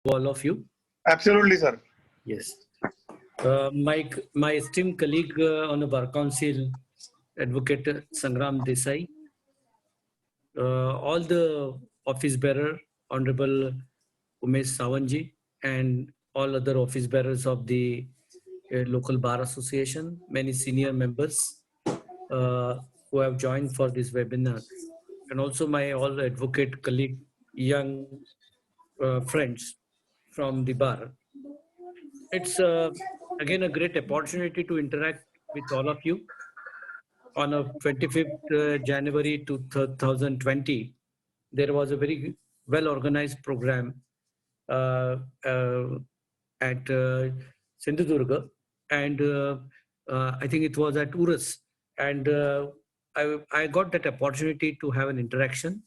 all of you. Absolutely, sir. Yes. My esteemed colleague on the Bar Council, Advocate Sangram Desai, all the office bearer, Honorable Umesh Sawanji, and all other office bearers of the local bar association, many senior members who have joined for this webinar, and also my all advocate colleague, young friends from the bar. It's again a great opportunity to interact with all of you on a 25th January 2020. There was a very well organized program uh, uh, at Sindhudurga, and I think it was at Urus, and I got that opportunity to have an interaction.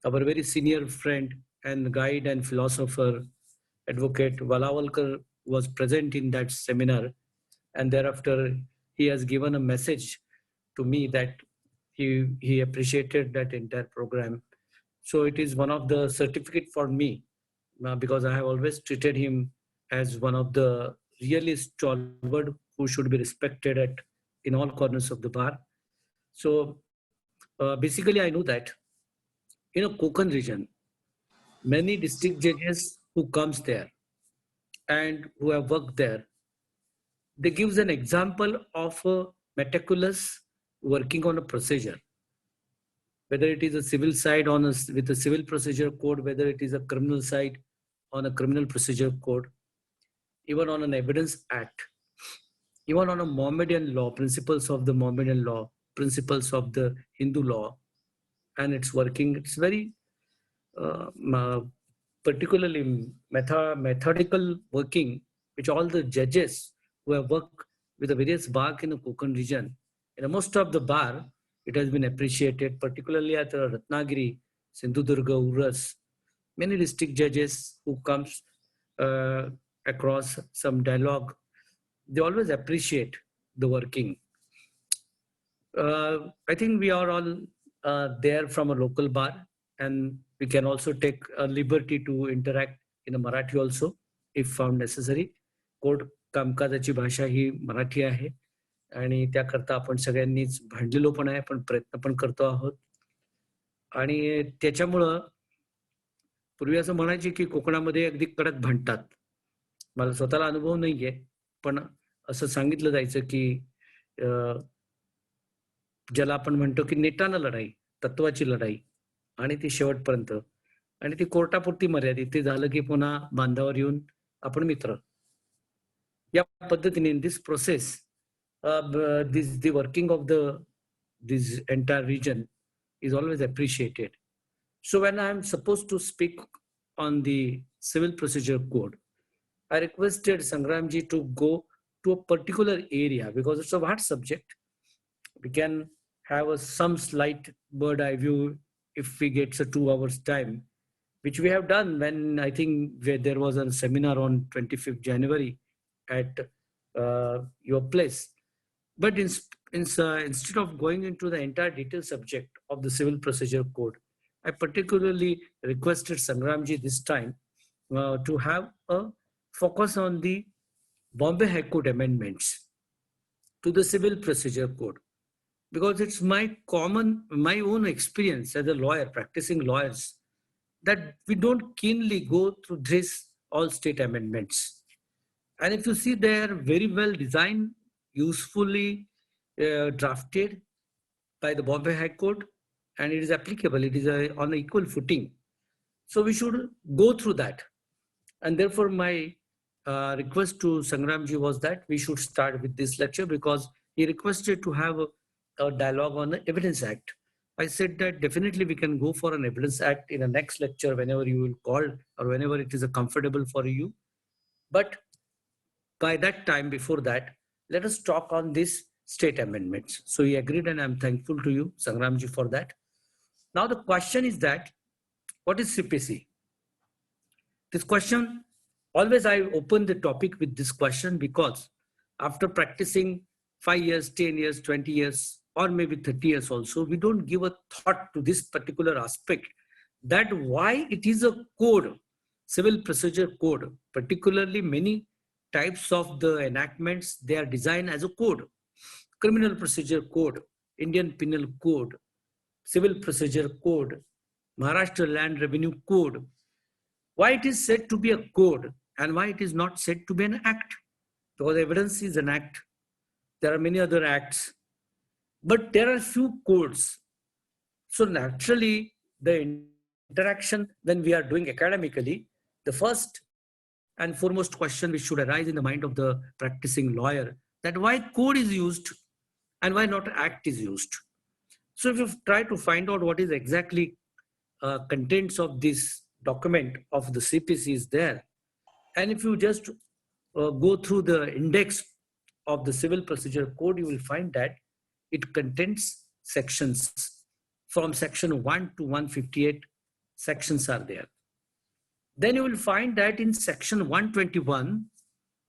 Our very senior friend and guide and philosopher, Advocate Valavalkar, was present in that seminar, and thereafter he has given a message to me that he appreciated that entire program. So it is one of the certificate for me because I have always treated him as one of the really stalwart who should be respected at in all corners of the bar. So basically, I know that in a Konkan region, many district judges who comes there and who have worked there, they gives an example of a meticulous working on a procedure, whether it is a civil side on a, with a civil procedure code, whether it is a criminal side on a criminal procedure code, even on an evidence act, even on a Mohammedan law, principles of the Mohammedan law, principles of the Hindu law, and it's working. It's very particularly methodical working, which all the judges who have worked with the various bar in the Konkan region, in most of the bar, it has been appreciated, particularly at Ratnagiri, Sindhudurga, Uras, many district judges who comes across some dialogue, they always appreciate the working. I think we are all there from a local bar, and we can also take a liberty to interact in a Marathi also, if found necessary. Court कामकाजाची भाषा ही मराठी आहे आणि त्याकरता आपण सगळ्यांनीच भांडलेलो पण आहे, पण प्रयत्न पण करतो आहोत. आणि त्याच्यामुळं पूर्वी असं म्हणायचे की कोकणामध्ये अगदी कडक भांडतात. मला स्वतःला अनुभव नाहीये, पण असं सांगितलं जायचं की ज्याला आपण म्हणतो की नेटानं लढाई, तत्वाची लढाई, आणि ती शेवटपर्यंत, आणि ती कोर्टापुरती मर्यादित. ते झालं की पुन्हा बांधावर येऊन आपण मित्र. या पद्धतीने this process this the working of this entire region is always appreciated. So when I am supposed to speak on the civil procedure code, I requested Sangramji to go to a particular area because it's a vast subject. We can have some slight bird eye view if we get 2 hours time, which we have done when I think there was a seminar on 25th January at your place. But instead of going into the entire detailed subject of the civil procedure code, I particularly requested Sangramji this time to have a focus on the Bombay High Court amendments to the civil procedure code, because it's my own experience as a lawyer, practicing lawyers, that we don't keenly go through this all state amendments. And if you see, they are very well designed, usefully drafted by the Bombay High Court, and it is applicable. It is on an equal footing. So we should go through that. And therefore, my request to Sangramji was that we should start with this lecture, because he requested to have a dialogue on the Evidence Act. I said that definitely we can go for an Evidence Act in the next lecture whenever you will call or whenever it is comfortable for you. But by that time, before that, let us talk on these state amendments. So he agreed, and I'm thankful to you, Sangramji, for that. Now the question is that, what is CPC? This question, always I open the topic with this question because after practicing 5 years, 10 years, 20 years, or maybe 30 years also, we don't give a thought to this particular aspect, that why it is a code. civil procedure code, particularly many types of the enactments, they are designed as a code. Criminal procedure code, Indian penal code, civil procedure code, Maharashtra land revenue code. Why it is said to be a code and why it is not said to be an act? Because evidence is an act. There are many other acts, but there are few codes. So naturally, the interaction when we are doing academically, the first and foremost question which should arise in the mind of the practicing lawyer, that why code is used and why not act is used. So if you try to find out what is exactly contents of this document of the CPC is there, and if you just go through the index of the civil procedure code, you will find that it contains sections from section 1 to 158 sections are there. Then you will find that in section 121,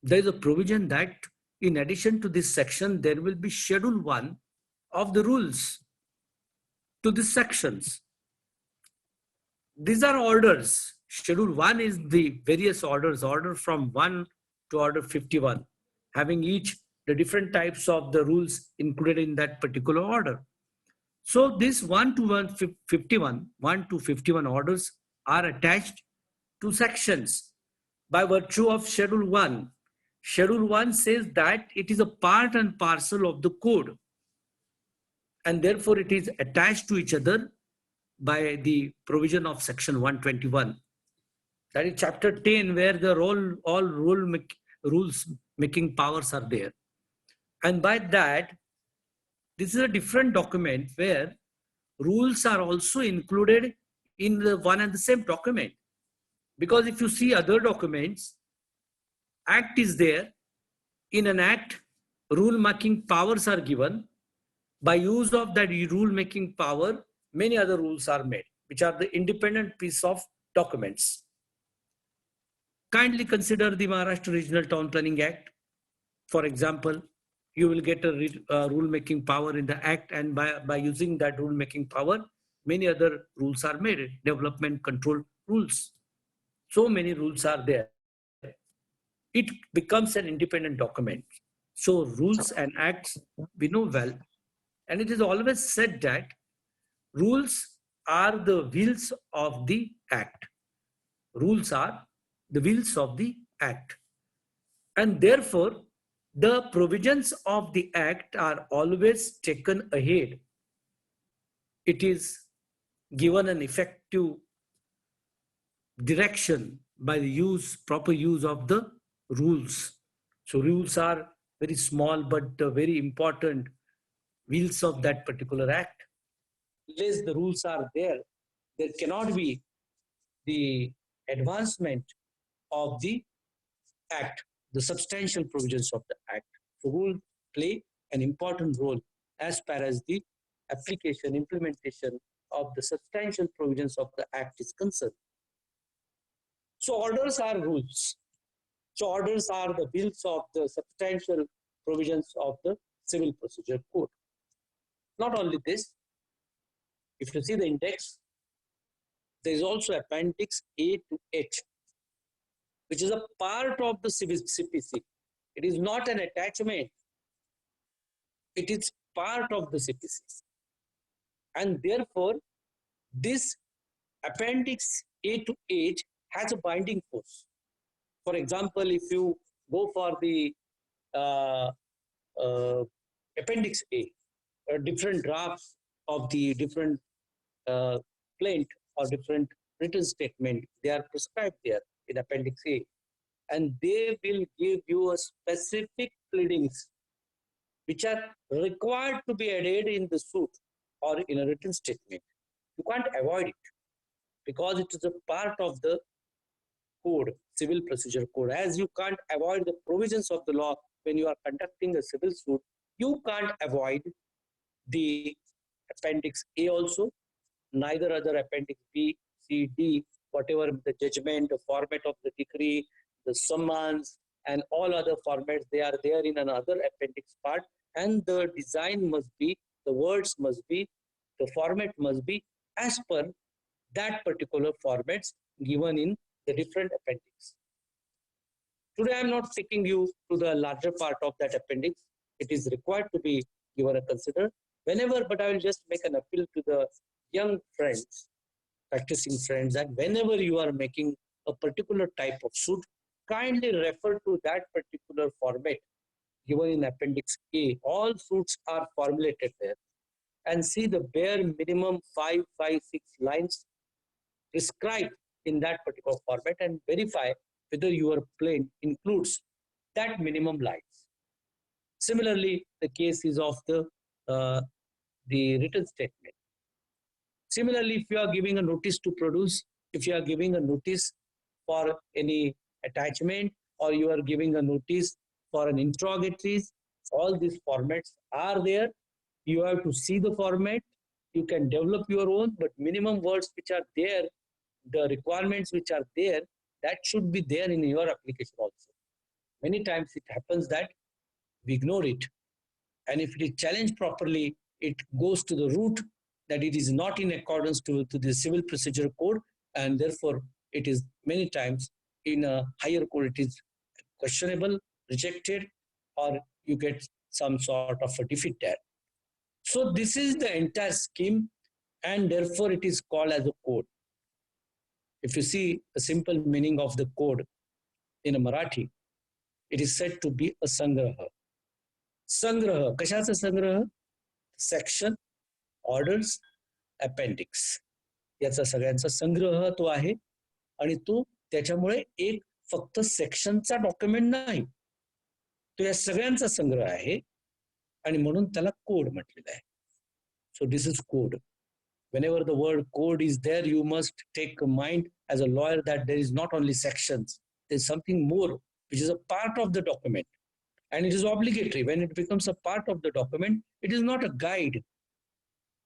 there is a provision that in addition to this section, there will be schedule 1 of the rules to these sections. These are orders. Schedule 1 is the various orders, order from 1 to order 51, having each the different types of the rules included in that particular order. So this 1 to 151 orders are attached to sections by virtue of Schedule 1. Schedule 1 says that it is a part and parcel of the code, and therefore it is attached to each other by the provision of section 121. That is chapter 10, where the rules making powers are there. And by that, this is a different document where rules are also included in the one and the same document. Because if you see other documents, act is there. In an act, rule making powers are given. By use of that rule making power, many other rules are made, which are the independent piece of documents. Kindly consider the Maharashtra Regional Town Planning Act. For example, you will get a rule-making power in the act, and by using that rule-making power, many other rules are made, development control rules. So many rules are there. It becomes an independent document. So rules and acts, we know well. And it is always said that rules are the wheels of the act. Rules are the wheels of the act. And therefore, the provisions of the act are always taken ahead. It is given an effective direction by the proper use of the rules. So rules are very small but very important wheels of that particular act. Unless the rules are there, there cannot be the advancement of the act, the substantial provisions of the act. So rules play an important role as far as the application, implementation of the substantial provisions of the act is concerned. So orders are rules. So orders are the wheels of the substantial provisions of the civil procedure code. Not only this, if you see the index, there is also appendix A to H, which is a part of the CPC. It is not an attachment. It is part of the CPC. And therefore, this appendix A to H has a binding force. For example, if you go for the appendix A, different drafts of the different plaint or different written statement, they are prescribed there in appendix A, and they will give you a specific pleadings which are required to be added in the suit or in a written statement. You can't avoid it because it is a part of the code, civil procedure code. As you can't avoid the provisions of the law when you are conducting a civil suit, you can't avoid the appendix A also, neither other appendix B, C, D, whatever the judgment, the format of the decree, the summons, and all other formats, they are there in another appendix part, and the design must be, the words must be, the format must be as per that particular formats given in the different appendix. Today I am not taking you to the larger part of that appendix. It is required to be given a consider whenever, but I will just make an appeal to the young friends, practicing friends, that whenever you are making a particular type of suit, kindly refer to that particular format given in appendix A. All suits are formulated there, and see the bare minimum 5, 6 lines prescribed in that particular format, and verify whether your plane includes that minimum lines. Similarly, the case is of the written statement. Similarly, if you are giving a notice to produce, if you are giving a notice for any attachment, or you are giving a notice for an interrogatories, all these formats are there. You have to see the format. You can develop your own, but minimum words which are there, the requirements which are there, that should be there in your application also. Many times it happens that we ignore it, and if it is challenged properly, it goes to the root that it is not in accordance to the civil procedure code, and therefore it is many times in a higher court it is questionable, rejected, or you get some sort of a defeat there. So this is the entire scheme, and therefore it is called as a code. If you see a simple meaning of the code in a Marathi, it is said to be a sangraha. Sangraha, कशाचा संग्रह? Section, orders, appendix, याचा सगळ्यांचा संग्रह तो आहे. आणि तो त्याच्यामुळे एक फक्त सेक्शनचा डॉक्युमेंट नाही, तो या सगळ्यांचा संग्रह आहे, आणि म्हणून त्याला कोड म्हटलेला आहे. So this is code. Whenever the word code is there, you must take a mind as a lawyer that there is not only sections, there is something more which is a part of the document, and it is obligatory. When it becomes a part of the document, it is not a guide,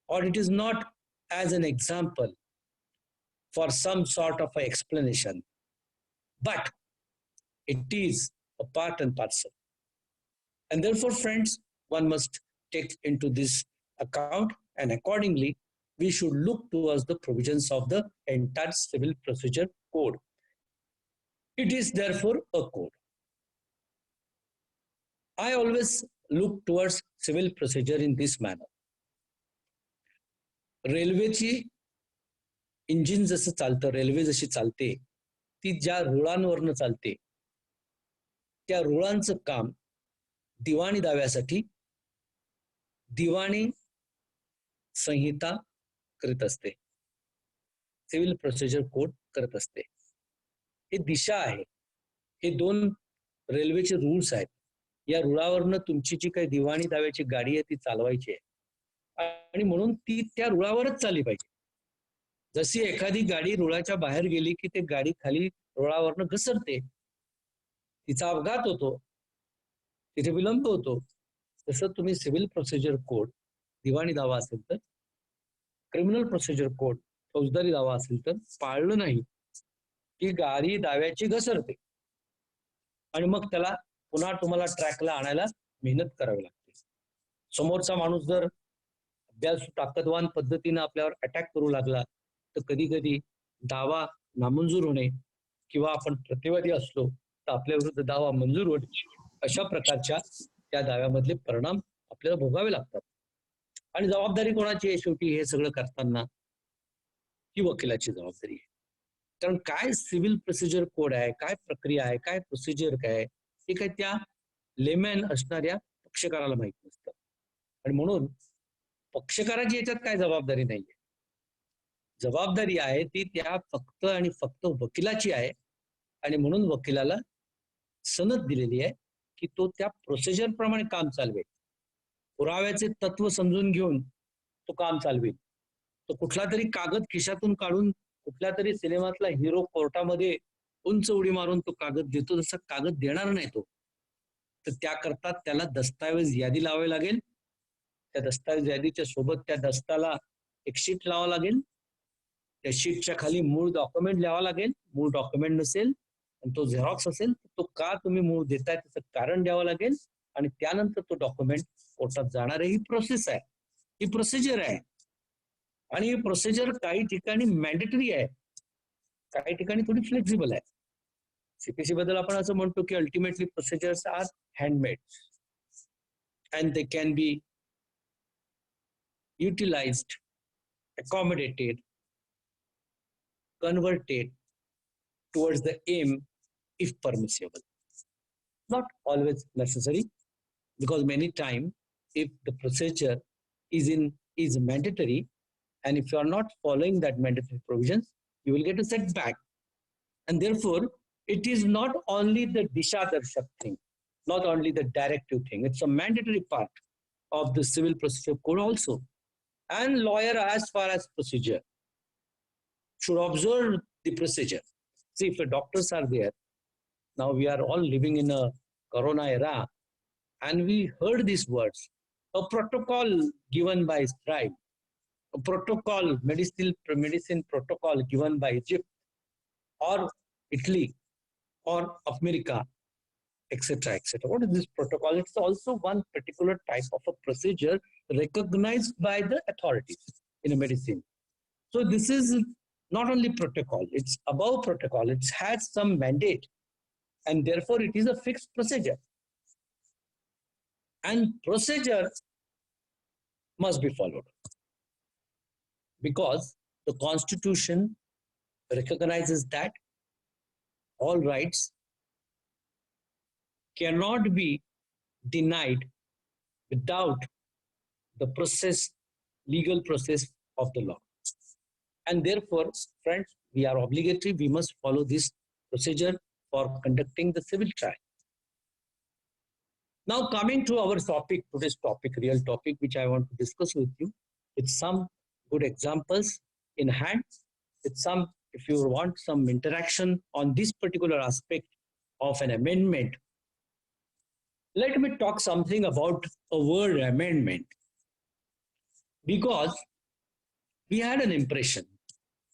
or it is not as an example for some sort of an explanation, but it is a part and parcel. And therefore, friends, one must take into this account, and accordingly we should look towards the provisions of the entire civil procedure code. It is therefore a code. I always look towards civil procedure in this manner. रेल्वेची engine जसं चालतं, railway जशी चालते, ती ज्या रुळांवरनं चालते, त्या रुळांचं काम दिवाणी दाव्यासाठी दिवाणी संहिता करत असते, सिव्हिल प्रोसिजर कोड करत असते. हे दिशा आहे, हे दोन रेल्वेचे रूल्स आहेत. या रुळावरनं तुमची जी काही दिवाणी दाव्याची गाडी आहे ती चालवायची आहे, आणि म्हणून ती त्या रुळावरच चालली पाहिजे. जशी एखादी गाडी रुळाच्या बाहेर गेली की ते गाडी खाली रुळावरनं घसरते, तिचा अपघात होतो, तिथे विलंब होतो. तसं तुम्ही सिव्हिल प्रोसिजर कोड, दिवाणी दावा असेल तर, क्रिमिनल प्रोसिजर कोड, फौजदारी दावा असेल तर पाळलं नाही की गाडी दाव्याची घसरते, आणि मग त्याला पुन्हा तुम्हाला ट्रॅकला आणायला मेहनत करावी लागते. समोरचा माणूस जर अभ्यासू ताकदवान पद्धतीने आपल्यावर अटॅक करू लागला तर कधी कधी दावा नामंजूर होणे, किंवा आपण प्रतिवादी असलो तर आपल्या विरुद्ध दावा मंजूर होणे, अशा प्रकारच्या त्या दाव्यामधले परिणाम आपल्याला भोगावे लागतात. आणि जबाबदारी कोणाची आहे शेवटी हे सगळं करताना? ही वकिलाची जबाबदारी आहे. कारण काय सिव्हिल प्रोसिजर कोड आहे, काय प्रक्रिया आहे, काय प्रोसिजर काय, हे काय त्या लेमॅन असणाऱ्या पक्षकाराला माहित नसतं. आणि म्हणून पक्षकाराची याच्यात काय जबाबदारी नाहीये. जबाबदारी आहे ती त्या फक्त आणि फक्त वकिलाची आहे, आणि म्हणून वकिलाला सनद दिलेली आहे की तो त्या प्रोसिजर प्रमाणे काम चालवेल, पुराव्याचे तत्व समजून घेऊन तो काम चालवेल. तो कुठला तरी कागद खिशातून काढून कुठल्या तरी सिनेमातला हिरो कोर्टामध्ये उंच उडी मारून तो कागद देतो तसा कागद देणार नाही तो. तर त्याकरता त्याला दस्तावेज यादी लावावी लागेल. त्या दस्तावेज यादीच्या सोबत त्या दस्ताला एक शीट लावावं लागेल. त्या शीटच्या खाली मूळ डॉक्युमेंट लिहावं लागेल. मूळ डॉक्युमेंट नसेल आणि तो झेरॉक्स असेल तर तो का तुम्ही मूळ देताय त्याचं कारण द्यावं लागेल, आणि त्यानंतर तो डॉक्युमेंट कोर्टात जाणार आहे. ही प्रोसेस आहे, ही प्रोसिजर आहे, आणि ही प्रोसिजर काही ठिकाणी मॅन्डेटरी आहे. काही ठिकाणी थोडी फ्लेक्झिबल आहे. सीपीसी बद्दल आपण असं म्हणतो की ultimately procedures are handmade and they can be utilized, accommodated, converted towards the aim if permissible. Not always necessary, because many times if the procedure is mandatory, and if you are not following that mandatory provisions, you will get a setback. And therefore, it is not only the Disha Darshak thing, not only the directive thing, it's a mandatory part of the civil procedure code also. And lawyer, as far as procedure, should observe the procedure. See, if the doctors are there, now we are all living in a corona era, and we heard these words, a protocol given by scribe, a protocol, medicine protocol given by Egypt or Italy or America, etc., etc. What is this protocol? It's also one particular type of a procedure recognized by the authorities in a medicine. So this is not only protocol, it's above protocol. It has some mandate, and therefore it is a fixed procedure. And procedure must be followed, because the Constitution recognizes that all rights cannot be denied without the process, legal process of the law. And therefore, friends, we are obligatory, we must follow this procedure for conducting the civil trial. Now coming to our topic, today's topic, real topic, which I want to discuss with you, with some good examples in hand, with some, if you want some interaction on this particular aspect of an amendment. Let me talk something about a word amendment, because we had an impression.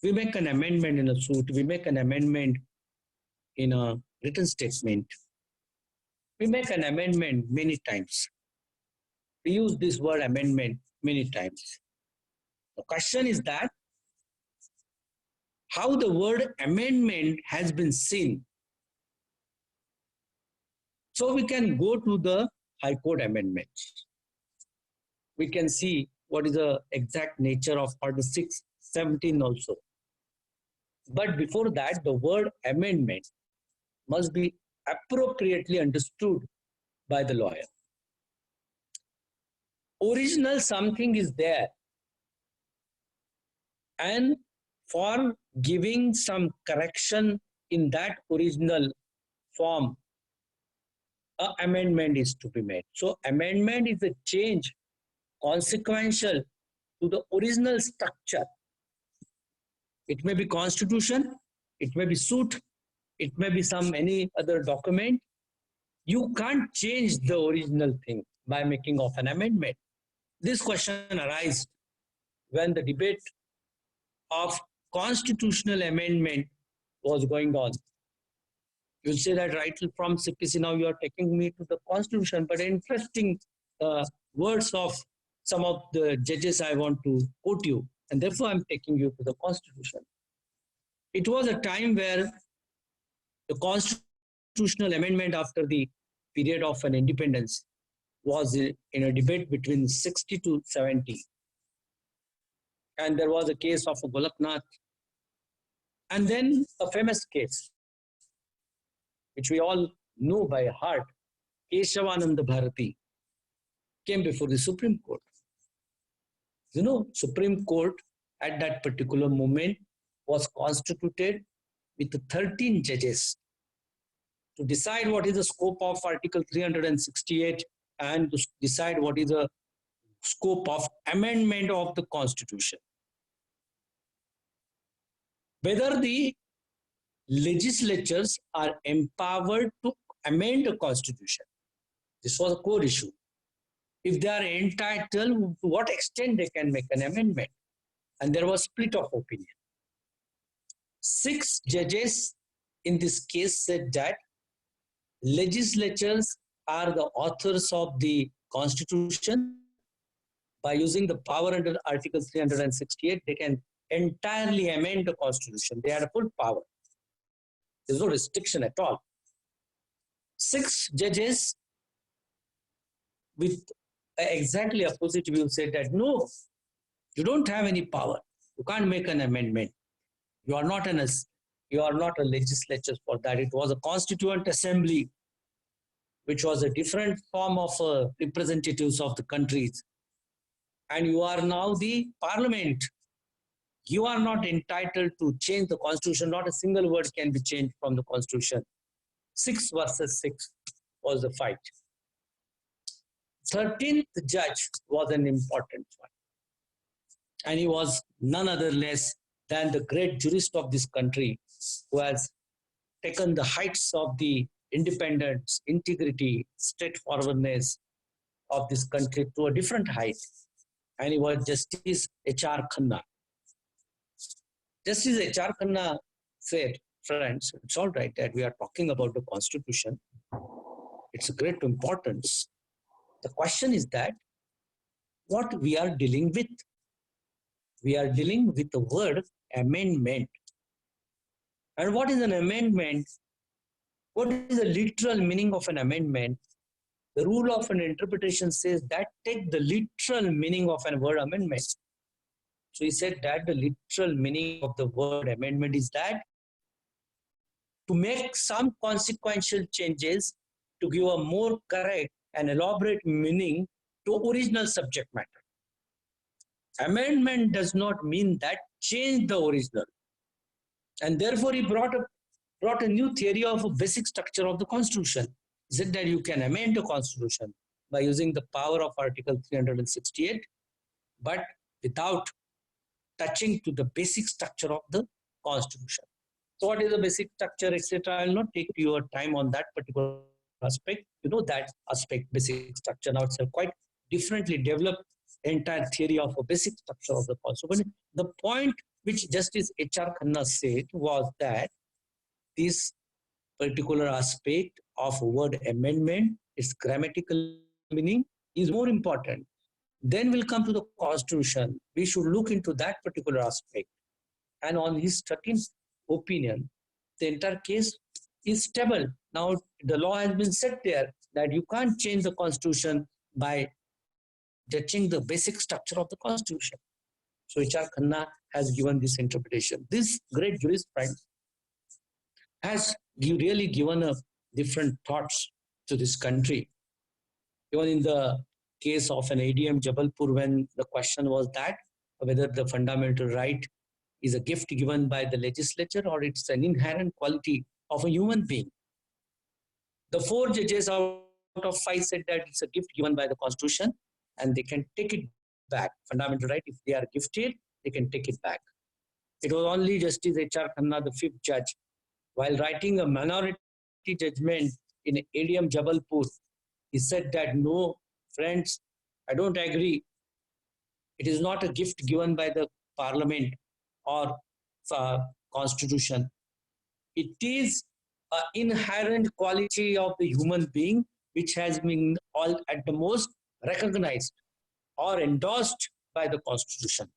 We make an amendment in a suit, we make an amendment in a written statement, we make an amendment many times. We use this word amendment many times. The question is that how the word amendment has been seen. So we can go to the High Court amendments. We can see what is the exact nature of Order 617 also. But before that, the word amendment must be appropriately understood by the lawyer. Original something is there, and for giving some correction in that original form, an amendment is to be made. So amendment is a change consequential to the original structure. It may be constitution, it may be suit, it may be some any other document. You can't change the original thing by making of an amendment. This question arises when the debate of constitutional amendment was going on. You'll say that right from CPC, now you are taking me to the Constitution, but interesting words of some of the judges I want to quote you, and therefore I'm taking you to the Constitution. It was a time where the constitutional amendment after the period of an independence was in a debate between 60 to 70. And there was a case of Golaknath. And then a famous case, which we all know by heart, Keshavananda Bharati, came before the Supreme Court. You know, Supreme Court at that particular moment was constituted with 13 judges to decide what is the scope of Article 368 and to decide what is the scope of amendment of the Constitution. Whether the legislatures are empowered to amend the Constitution. This was a core issue. If they are entitled, to what extent they can make an amendment. And there was split of opinion. 6 judges in this case said that legislatures are the authors of the Constitution. By using the power under Article 368, they can entirely amend the constitution. They had a full power. There's no restriction at all. 6 judges with exactly opposite view said that no, you don't have any power. You can't make an amendment. You are not a legislature for that. It was a constituent assembly, which was a different form of representatives of the countries. And you are now the parliament. You are not entitled to change the constitution. Not a single word can be changed from the constitution. 6 versus 6 was the fight. 13th judge was an important one. And he was none other less than the great jurist of this country, who has taken the heights of the independence, integrity, straightforwardness of this country to a different height. And he was Justice H.R. Khanna. Justice H.R. Khanna said, friends, it's all right that we are talking about the constitution. It's a great importance. The question is that what we are dealing with. We are dealing with the word amendment. And what is an amendment? What is the literal meaning of an amendment? The rule of an interpretation says that take the literal meaning of a word amendment. So he said that the literal meaning of the word amendment is that to make some consequential changes to give a more correct and elaborate meaning to original subject matter. Amendment does not mean that change the original. And therefore he brought a new theory of a basic structure of the constitution. He said that you can amend the constitution by using the power of Article 368, but without touching to the basic structure of the constitution. So what is the basic structure, etc.? I will not take your time on that particular aspect. You know that aspect, basic structure. Now it's a quite differently developed entire theory of a basic structure of the constitution. The point which Justice H.R. Khanna said was that this particular aspect of word amendment, its grammatical meaning, is more important. Then we'll come to the constitution. We should look into that particular aspect. And on his 13th opinion, the entire case is stable. Now the law has been set there that you can't change the constitution by touching the basic structure of the constitution. So H.R. Khanna has given this interpretation. This great jurist, friend, has really given a different thoughts to this country. Even in the case of an ADM Jabalpur, when the question was that whether the fundamental right is a gift given by the legislature or it's an inherent quality of a human being. The 4 judges out of 5 said that it's a gift given by the constitution and they can take it back. Fundamental right, if they are gifted, they can take it back. It was only Justice H.R. Khanna, the 5th judge, while writing a minority judgment in ADM Jabalpur, he said that no, friends, I don't agree. It is not a gift given by the parliament or constitution. It is an inherent quality of the human being which has been all at the most recognized or endorsed by the constitution.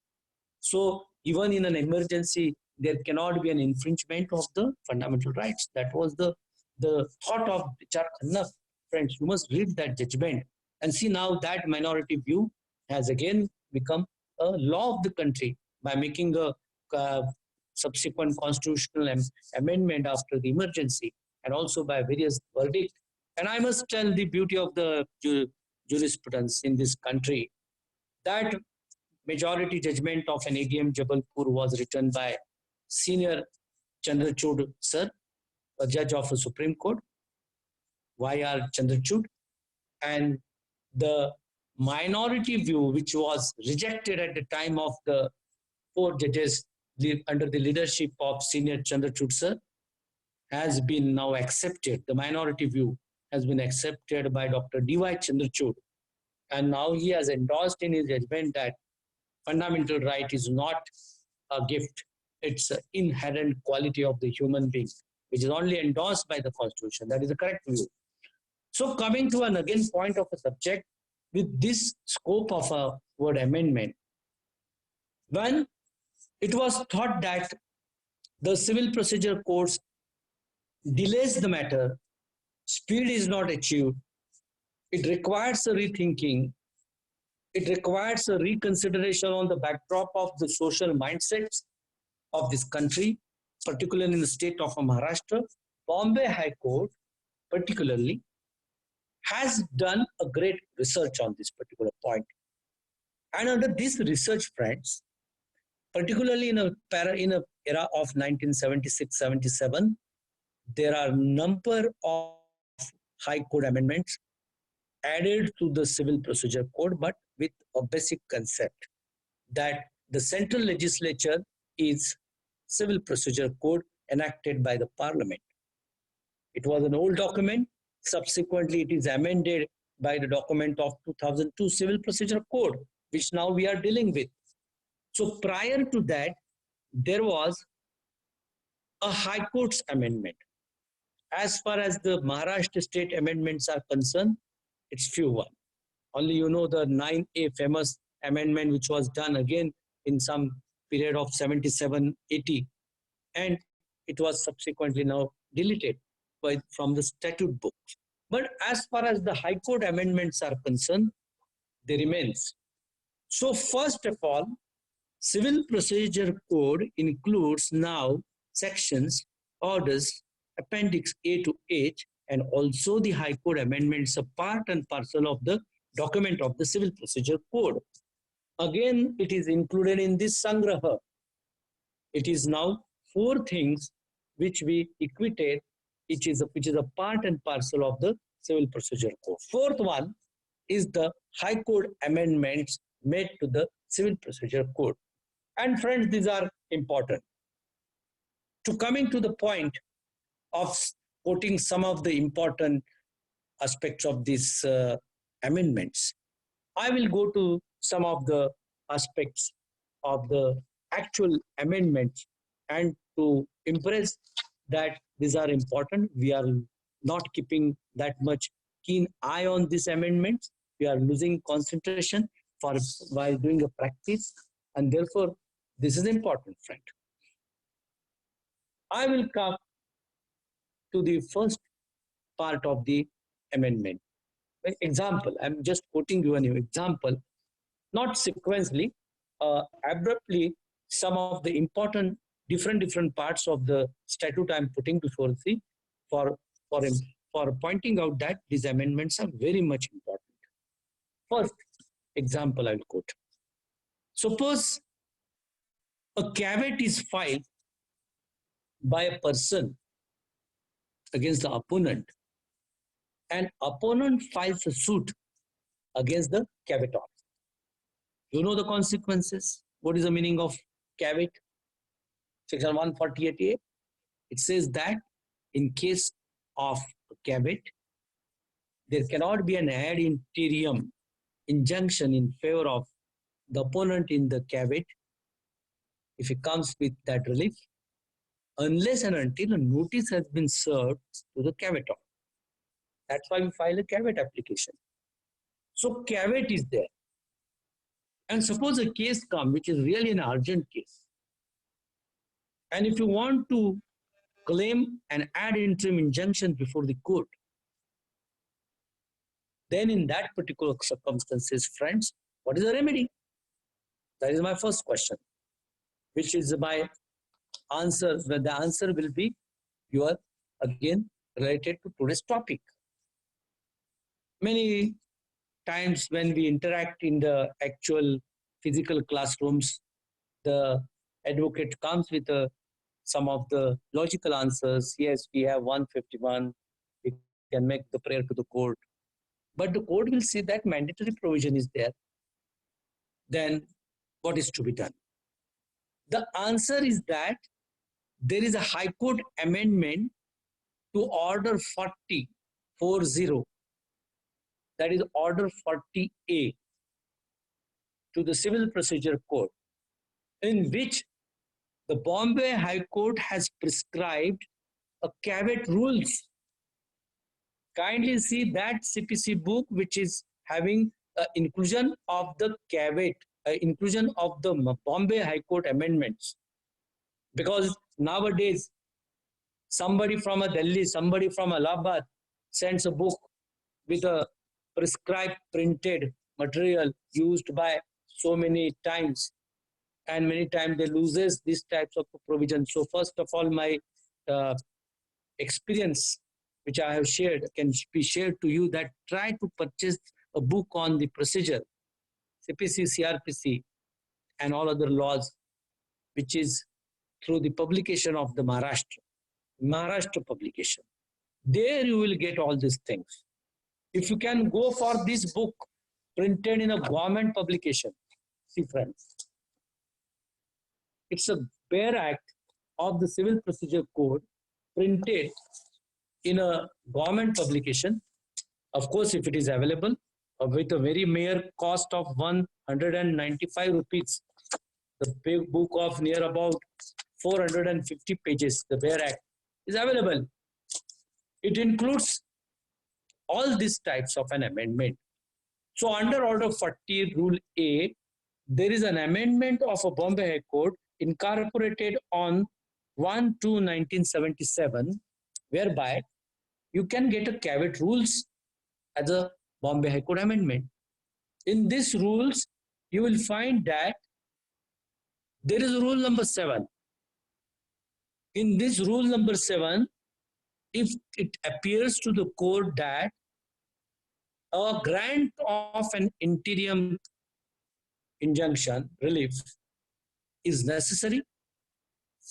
So even in an emergency, there cannot be an infringement of the fundamental rights. That was the thought of H.R. Khanna. Friends, you must read that judgment and see now that minority view has again become a law of the country by making a subsequent constitutional amendment after the emergency and also by various verdicts. And I must tell the beauty of the jurisprudence in this country, that majority judgment of an ADM Jabalpur was written by Senior Chandrachud sir, a judge of the Supreme Court, Y.R. Chandrachud, and the minority view which was rejected at the time of the 4 judges under the leadership of Senior Chandrachud sir has been now accepted. The minority view has been accepted by Dr. D.Y. Chandrachud, and now he has endorsed in his judgment that fundamental right is not a gift, it's an inherent quality of the human being, which is only endorsed by the constitution. That is the correct view. So coming to an again point of a subject with this scope of a word amendment, when it was thought that the civil procedure codes delays the matter, speed is not achieved, it requires a rethinking, it requires a reconsideration on the backdrop of the social mindsets of this country, particularly in the state of Maharashtra. Bombay High Court, particularly, has done a great research on this particular point. And under this research, friends, particularly in a era of 1976-77, there are a number of High Court amendments added to the Civil Procedure Code, but with a basic concept that the central legislature is Civil Procedure Code enacted by the Parliament. It was an old document. Subsequently, it is amended by the document of 2002 Civil Procedure Code, which now we are dealing with. So prior to that, there was a High Court's amendment. As far as the Maharashtra state amendments are concerned, it's few one. Only you know the 9A famous amendment, which was done again in some period of 77-80, and it was subsequently now deleted from the statute book. But as far as the High Court amendments are concerned, they remains. So first of all, Civil Procedure Code includes now sections, orders, Appendix A to H, and also the High Court amendments are part and parcel of the document of the Civil Procedure Code. Again, it is included in this Sangraha. It is now 4 things which we equated, which is a part and parcel of the Civil Procedure Code. 4th one is the High Court amendments made to the Civil Procedure Code. And friends, these are important. To coming to the point of quoting some of the important aspects of these amendments, I will go to some of the aspects of the actual amendments, and to impress that these are important. We are not keeping that much keen eye on these amendments. We are losing concentration while doing a practice, and therefore this is important, friend. I will come to the first part of the amendment. Example, I'm just quoting you an example, not sequentially, abruptly, some of the important different parts of the statute I'm putting before the for pointing out that these amendments are very much important. First example I'll quote. Suppose a caveat is filed by a person against the opponent, and opponent files a suit against the caveator. You know the consequences. What is the meaning of caveat? Section 148A. It says that in case of a caveat, there cannot be an ad interim injunction in favor of the opponent in the caveat if he comes with that relief, unless and until a notice has been served to the caveator. That's why we file a caveat application. So caveat is there. And suppose a case comes, which is really an urgent case. And if you want to claim an ad interim injunction before the court, then in that particular circumstances, friends, what is the remedy? That is my first question, which is my answer. The answer will be your, again, related to today's topic. Many times when we interact in the actual physical classrooms, the advocate comes with some of the logical answers. Yes, we have 151, we can make the prayer to the court. But the court will say that mandatory provision is there. Then what is to be done? The answer is that there is a High Court amendment to Order 40, that is Order 40A to the Civil Procedure Code, in which the Bombay High Court has prescribed a caveat rules. Kindly see that CPC book, which is having inclusion of the caveat inclusion of the Bombay High Court amendments, because nowadays somebody from a Delhi, somebody from Allahabad sends a book with a prescribed printed material used by so many times, and many times they loses these types of provisions. So first of all, my experience which I have shared can be shared to you, that try to purchase a book on the procedure, CPC, CRPC, and all other laws, which is through the publication of the Maharashtra publication. There you will get all these things. If you can go for this book printed in a government publication, see friends, it's a bare act of the Civil Procedure Code printed in a government publication. Of course, if it is available with a very mere cost of 195 rupees, the big book of near about 450 pages, the bare act is available. It includes all these types of an amendment. So under Order 40 Rule A, there is an amendment of a Bombay High Court incorporated on 1/2/1977, whereby you can get a caveat rules as a Bombay High Court amendment. In these rules, you will find that there is rule number 7. In this rule number 7, if it appears to the court that a grant of an interim injunction relief is necessary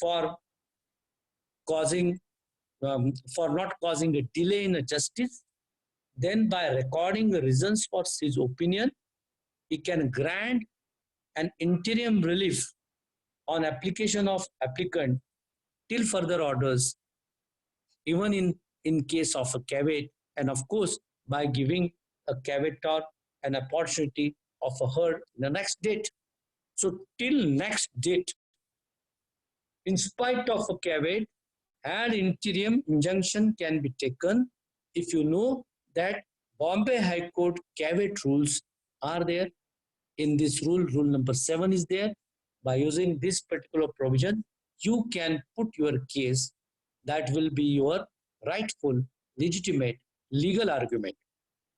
for causing for not causing a delay in a justice, then by recording the reasons for his opinion, he can grant an interim relief on application of applicant till further orders, even in case of a caveat, and of course by giving a caveator an opportunity of a heard in the next date. So till next date, in spite of a caveat, an interim injunction can be taken if you know that Bombay High Court caveat rules are there. In this rule number 7 is there. By using this particular provision, you can put your case that will be your rightful, legitimate, legal argument.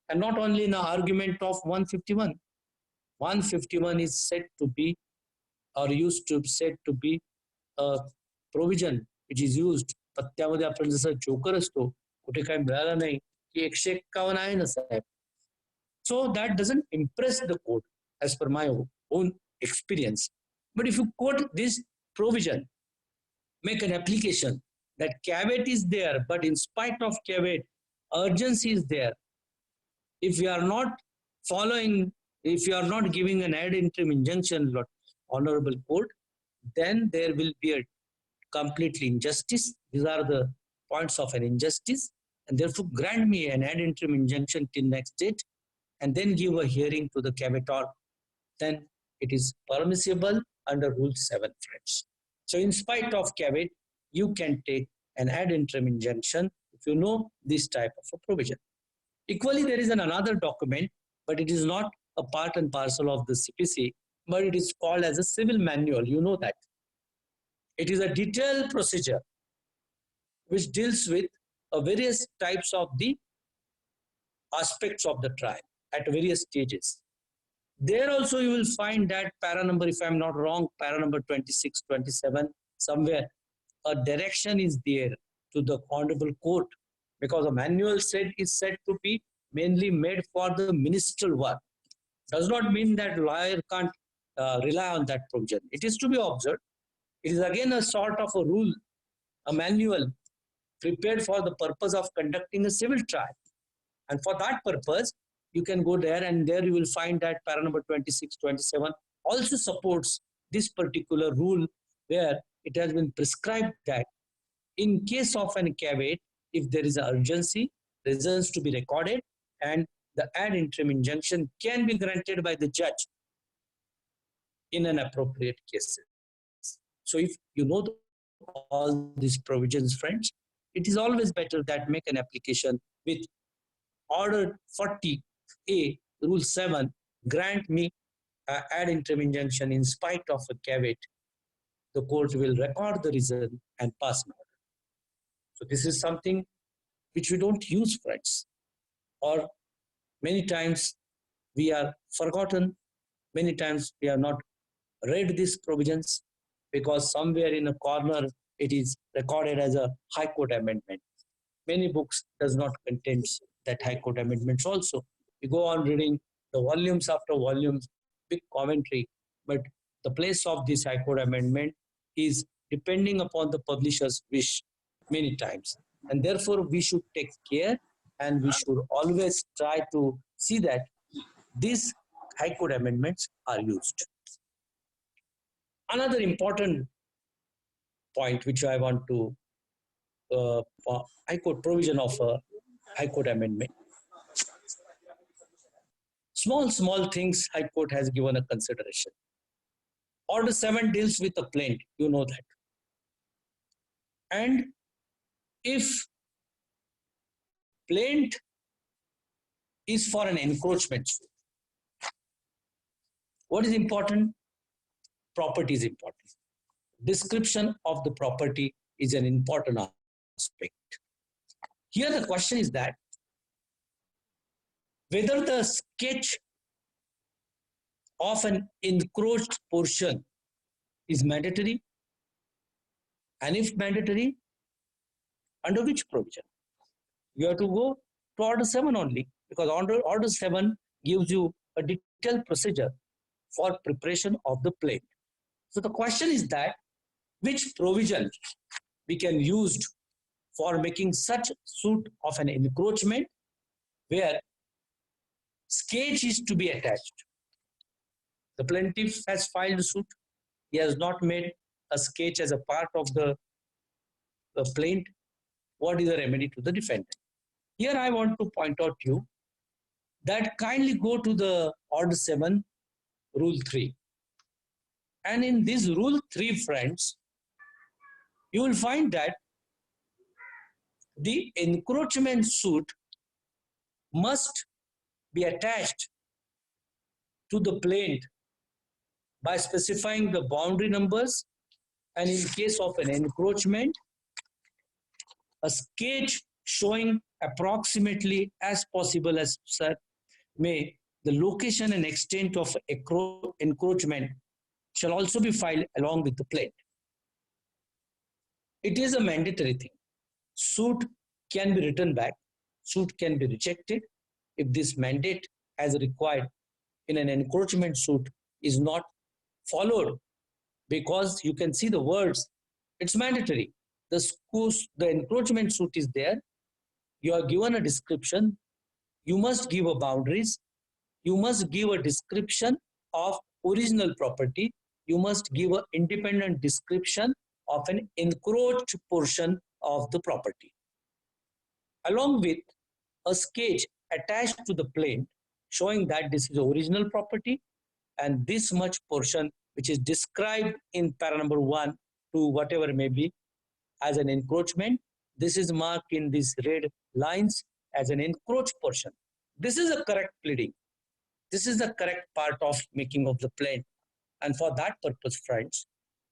And not only in the argument of 151. 151 is said to be, or used to said to be, a provision which is used. पत्त्यामध्ये आपण जसं joker असतो, कुठे काय मिळालं नाही की 151 आहे ना साहेब. So that doesn't impress the court as per my own experience. But if you quote this provision, make an application that caveat is there, but in spite of caveat, urgency is there. If you are not following, if you are not giving an ad interim injunction, Honorable Court, then there will be a completely injustice. These are the points of an injustice, and therefore grant me an ad interim injunction till next date, and then give a hearing to the caveator. Then it is permissible under Rule 7, friends. So in spite of caveat, you can take an ad interim injunction if you know this type of a provision. Equally, there is another document, but it is not a part and parcel of the CPC, but it is called as a civil manual. You know that. It is a detailed procedure which deals with various types of the aspects of the trial at various stages. There also you will find that para number, if I'm not wrong, para number 26, 27, somewhere a direction is there to the Honorable Court, because a manual is said to be mainly made for the ministerial work. Does not mean that lawyer can't rely on that provision. It is to be observed. It is again a sort of a rule, a manual prepared for the purpose of conducting a civil trial. And for that purpose, you can go there, and there you will find that para number 26, 27 also supports this particular rule, where it has been prescribed that in case of an caveat, if there is an urgency, reasons to be recorded, and the ad interim injunction can be granted by the judge in an appropriate case. So if you know all these provisions, friends, it is always better that make an application with Order 40A, Rule 7, grant me ad interim injunction in spite of a caveat, the court will record the reason and pass an order. So this is something which we don't use, friends, or many times we are forgotten, many times we are not read these provisions because somewhere in a corner it is recorded as a High Court amendment. Many books does not contain that High Court amendments also. You go on reading the volumes after volumes, big commentary, but the place of this High Court amendment is depending upon the publisher's wish many times. And therefore, we should take care and we should always try to see that these High Court amendments are used. Another important point which I want to High Court provision of a High Court amendment. Small things High Court has given a consideration. Order 7 deals with a plaint, you know that. And if plaint is for an encroachment suit, what is important? Property is important. Description of the property is an important aspect. Here the question is that whether the sketch of an encroached portion is mandatory, and if mandatory, under which provision? You have to go to Order 7 only, because Order 7 gives you a detailed procedure for preparation of the plaint. So the question is that which provision we can use for making such suit of an encroachment where sketch is to be attached. The plaintiff has filed a suit. He has not made a sketch as a part of the plaint. What is the remedy to the defendant? Here I want to point out to you that kindly go to the Order 7, Rule 3. And in this Rule 3, friends, you will find that the encroachment suit must be attached to the plaint by specifying the boundary numbers, and in case of an encroachment, a sketch showing approximately as possible as may the location and extent of encroachment shall also be filed along with the plaint. It is a mandatory thing. Suit can be written back, suit can be rejected if this mandate as required in an encroachment suit is not followed, because you can see the words, it's mandatory. The encroachment suit is there, you are given a description, you must give a boundaries, you must give a description of original property, you must give an independent description of an encroached portion of the property, along with a sketch attached to the plaint showing that this is the original property and this much portion which is described in para number 1 to whatever may be as an encroachment. This is marked in these red lines as an encroached portion. This is a correct pleading. This is the correct part of making of the plaint. And for that purpose, friends,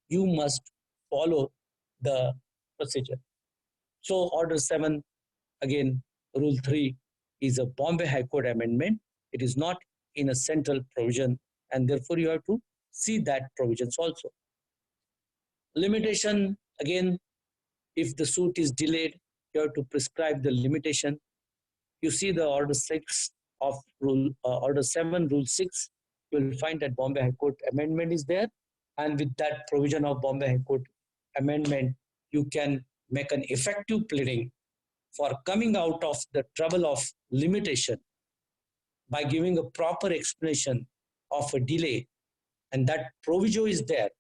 you must follow the procedure. So Order 7, again, Rule 3 is a Bombay High Court amendment. It is not in a central provision, and therefore you have to see that provisions also. Limitation, again, if the suit is delayed, you have to prescribe the limitation. You see the Order 6 of Order 7, Rule 6, you will find that Bombay High Court amendment is there, and with that provision of Bombay High Court amendment, you can make an effective pleading for coming out of the trouble of limitation by giving a proper explanation of a delay, and that proviso is there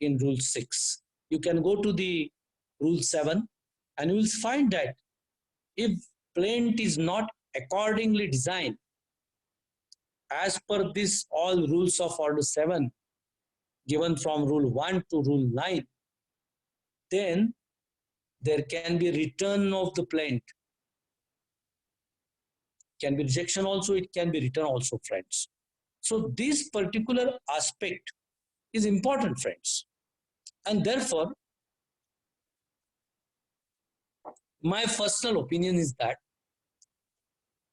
in Rule 6. You can go to the Rule 7 and you will find that if plaint is not accordingly designed as per this all rules of Order 7 given from Rule 1 to Rule 9, then there can be return of the plaint. Can be rejection also, it can be return also, friends. So this particular aspect is important, friends. And therefore, my personal opinion is that,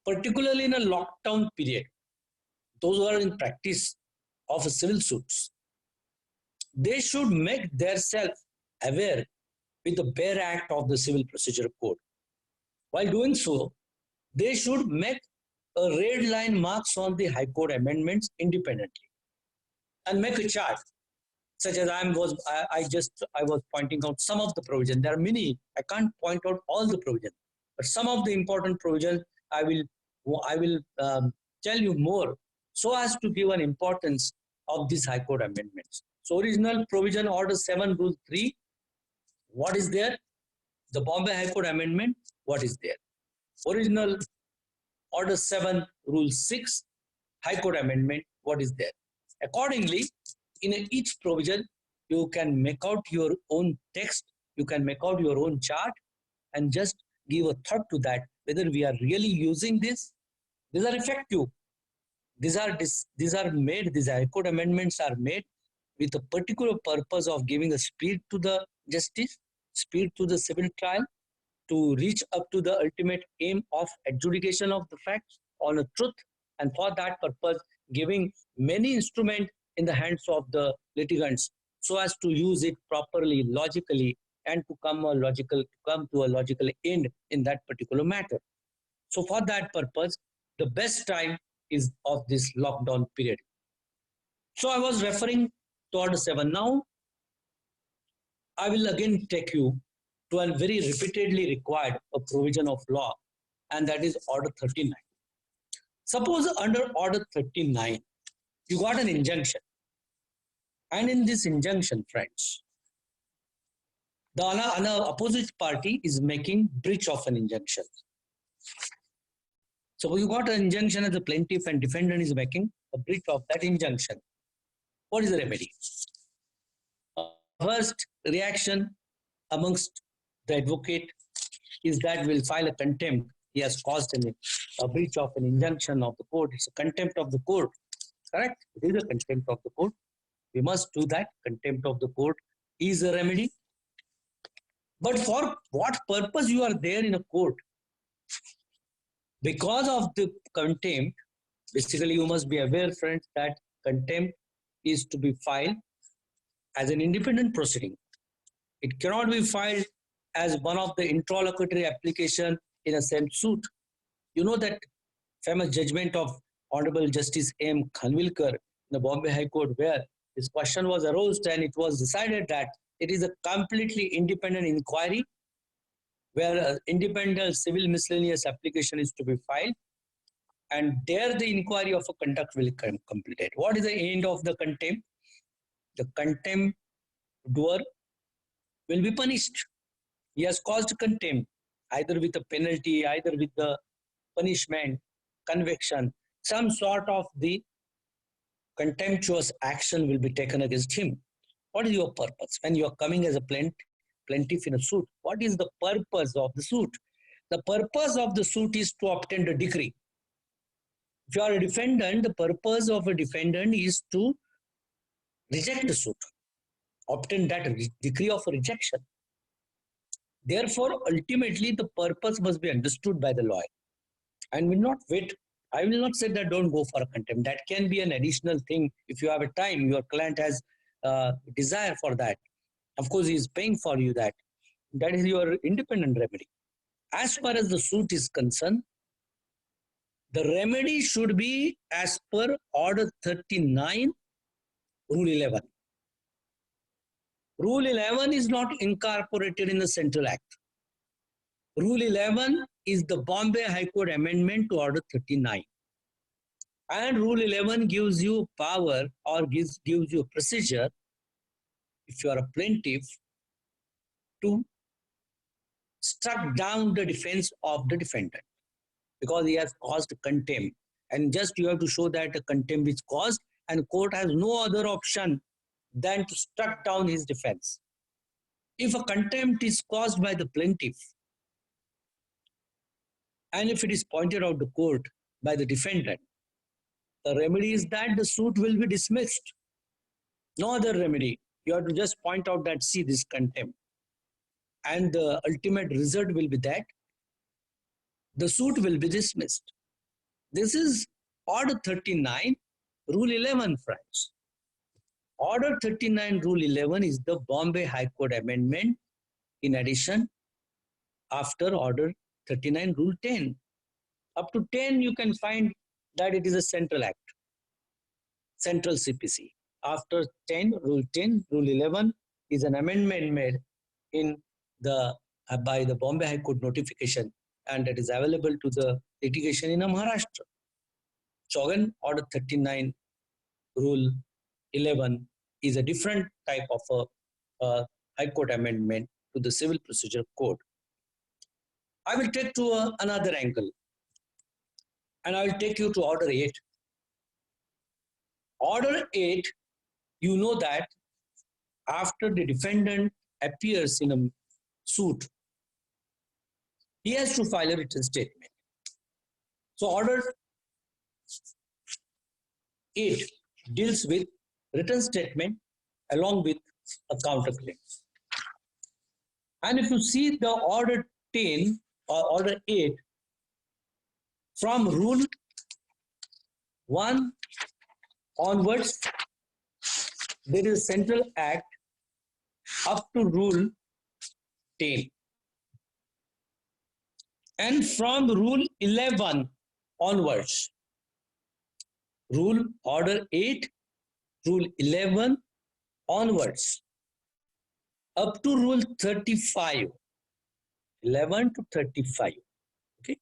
particularly in a lockdown period, those who are in practice of civil suits, they should make themselves aware with the bare act of the Civil Procedure Code. While doing so, they should make a red line marks on the High Court amendments independently and make a chart, such as I was pointing out some of the provisions. There are many. I can't point out all the provisions, but some of the important provisions I will tell you more, so as to give an importance of these High Court amendments. So original provision Order 7 Rule 3, what is there? The Bombay High Court amendment, what is there? Original Order 7 Rule 6 High Court amendment, what is there? Accordingly, in each provision, you can make out your own text, you can make out your own chart, and just give a thought to that, whether we are really using this. These are effective. These are made, these High Court amendments are made with a particular purpose of giving a speed to the justice, speed to the civil trial, to reach up to the ultimate aim of adjudication of the facts on a truth, and for that purpose, giving many instruments in the hands of the litigants, so as to use it properly, logically, and to come to a logical end in that particular matter. So for that purpose, the best time is of this lockdown period. So I was referring to Order 7. Now, I will again take you to a very repeatedly required a provision of law, and that is Order 39. Suppose under Order 39, you got an injunction. And in this injunction, friends, the opposite party is making breach of an injunction. So you got an injunction as a plaintiff and defendant is making a breach of that injunction. What is the remedy? First reaction amongst the advocate is that we'll file a contempt. He has caused a breach of an injunction of the court. It's a contempt of the court. Correct? It is a contempt of the court. We must do that. Contempt of the court is a remedy. But for what purpose you are there in a court? Because of the contempt, basically you must be aware, friends, that contempt is to be filed as an independent proceeding. It cannot be filed as one of the interlocutory application in a same suit. You know that famous judgment of Honorable Justice M. Khanwilkar in the Bombay High Court, where this question was aroused and it was decided that it is a completely independent inquiry where an independent civil miscellaneous application is to be filed, and there the inquiry of a conduct will come completed. What is the end of the contempt? The contempt doer will be punished. He has caused contempt, either with a penalty, either with the punishment, conviction, some sort of the contemptuous action will be taken against him. What is your purpose? When you are coming as a plaintiff in a suit, what is the purpose of the suit? The purpose of the suit is to obtain the decree. If you are a defendant, the purpose of a defendant is to reject the suit, obtain that decree of rejection. Therefore, ultimately, the purpose must be understood by the lawyer and will not wait. I will not say that don't go for a contempt. That can be an additional thing. If you have a time, your client has desire for that. Of course, he is paying for you that. That is your independent remedy. As far as the suit is concerned, the remedy should be as per Order 39, Rule 11. Rule 11 is not incorporated in the Central Act. Rule 11 is the Bombay High Court amendment to Order 39. And Rule 11 gives you power or gives you a procedure, if you are a plaintiff, to struck down the defense of the defendant because he has caused contempt. And just you have to show that a contempt is caused, and court has no other option than to struck down his defense. If a contempt is caused by the plaintiff, and if it is pointed out to court by the defendant, The remedy is that the suit will be dismissed. No other remedy. You have to just point out that, see, this contempt. And the ultimate result will be that the suit will be dismissed. This is Order 39, Rule 11, friends. Order 39, Rule 11 is the Bombay High Court amendment in addition after Order 39, Rule 10. Up to 10, you can find that it is a central act, central CPC. After 10, Rule 10, Rule 11 is an amendment made in the by the Bombay High Court notification, and that is available to the litigation in Maharashtra. So again, Order 39, Rule 11 is a different type of a High Court amendment to the Civil Procedure Code. I will take to another angle, and I will take you to Order 8. Order 8, you know that after the defendant appears in a suit, he has to file a written statement. So Order 8 deals with written statement along with a counterclaim. And if you see the Order 10 or Order 8, from Rule 1 onwards, there is a central act up to Rule 10. And from Rule 11 onwards, Order 8, Rule 11 onwards, up to Rule 35, 11 to 35, okay,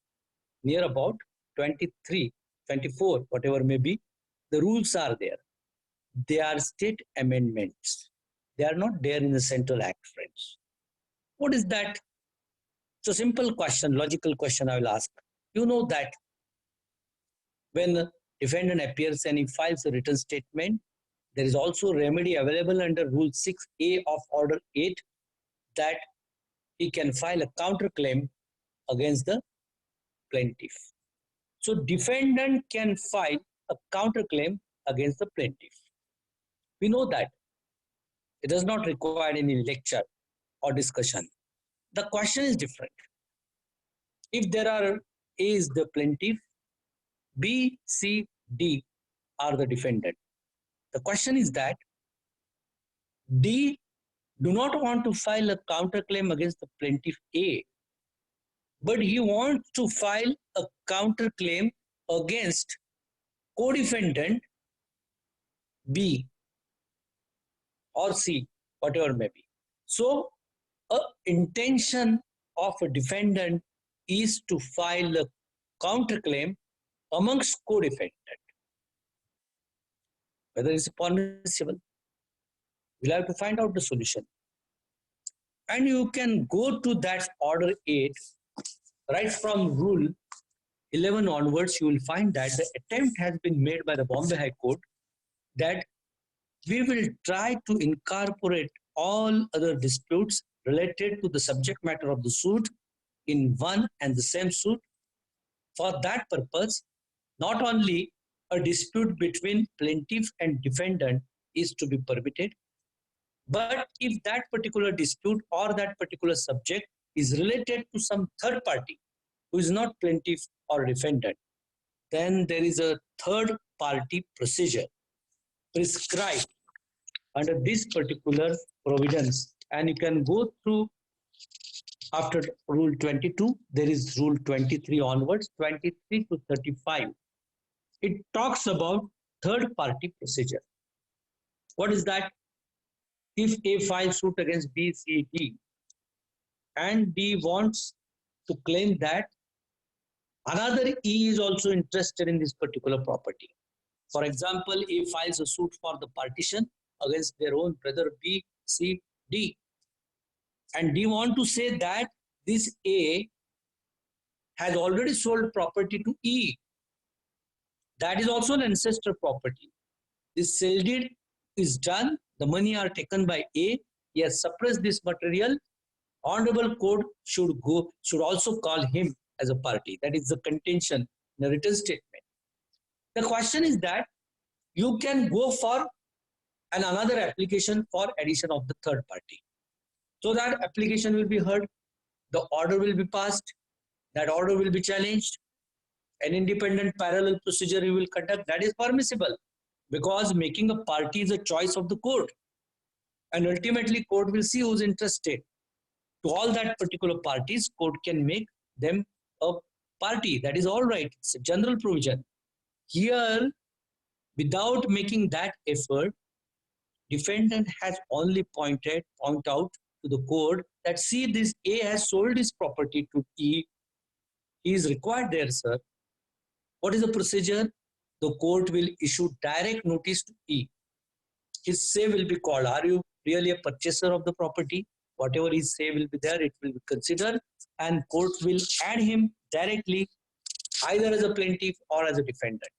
near about 23, 24, whatever may be, the rules are there. They are state amendments. They are not there in the central act, friends. What is that? It's a simple question, logical question I will ask. You know that when the defendant appears and he files a written statement, there is also remedy available under Rule 6A of Order 8 that he can file a counterclaim against the plaintiff. So defendant can file a counterclaim against the plaintiff. We know that. It does not require any lecture or discussion. The question is different. If there are A is the plaintiff, B, C, D are the defendant. The question is that D do not want to file a counterclaim against the plaintiff A, but he wants to file a counterclaim against co-defendant B or C, whatever may be. So, an intention of a defendant is to file a counterclaim amongst co-defendant. Whether it's permissible, we'll have to find out the solution. And you can go to that Order 8, right from Rule 11 onwards, you will find that the attempt has been made by the Bombay High Court that we will try to incorporate all other disputes related to the subject matter of the suit in one and the same suit. For that purpose, not only a dispute between plaintiff and defendant is to be permitted, but if that particular dispute or that particular subject is related to some third party who is not plaintiff or defendant, then there is a third party procedure prescribed under this particular provisions. And you can go through after Rule 22, there is Rule 23 onwards, 23 to 35. It talks about third party procedure. What is that? If A files suit against B, C, D, and D wants to claim that another E is also interested in this particular property. For example, A files a suit for the partition against their own brother B, C, D. And D want to say that this A has already sold property to E. That is also an ancestor property. This sale deed is done, the money are taken by A, he has suppressed this material. Honorable Court should also call him as a party. That is the contention in the written statement. The question is that you can go for another application for addition of the third party. So that application will be heard, the order will be passed, that order will be challenged, an independent parallel procedure you will conduct. That is permissible, because making a party is a choice of the court, and ultimately court will see who's interested. To all that particular parties, court can make them a party. That is all right. It's a general provision. Here, without making that effort, defendant has only point out to the court that, see, this A has sold his property to E. He is required there, sir. What is the procedure? The court will issue direct notice to E. His say will be called. Are you really a purchaser of the property? Whatever his say will be there, it will be considered, and court will add him directly either as a plaintiff or as a defendant,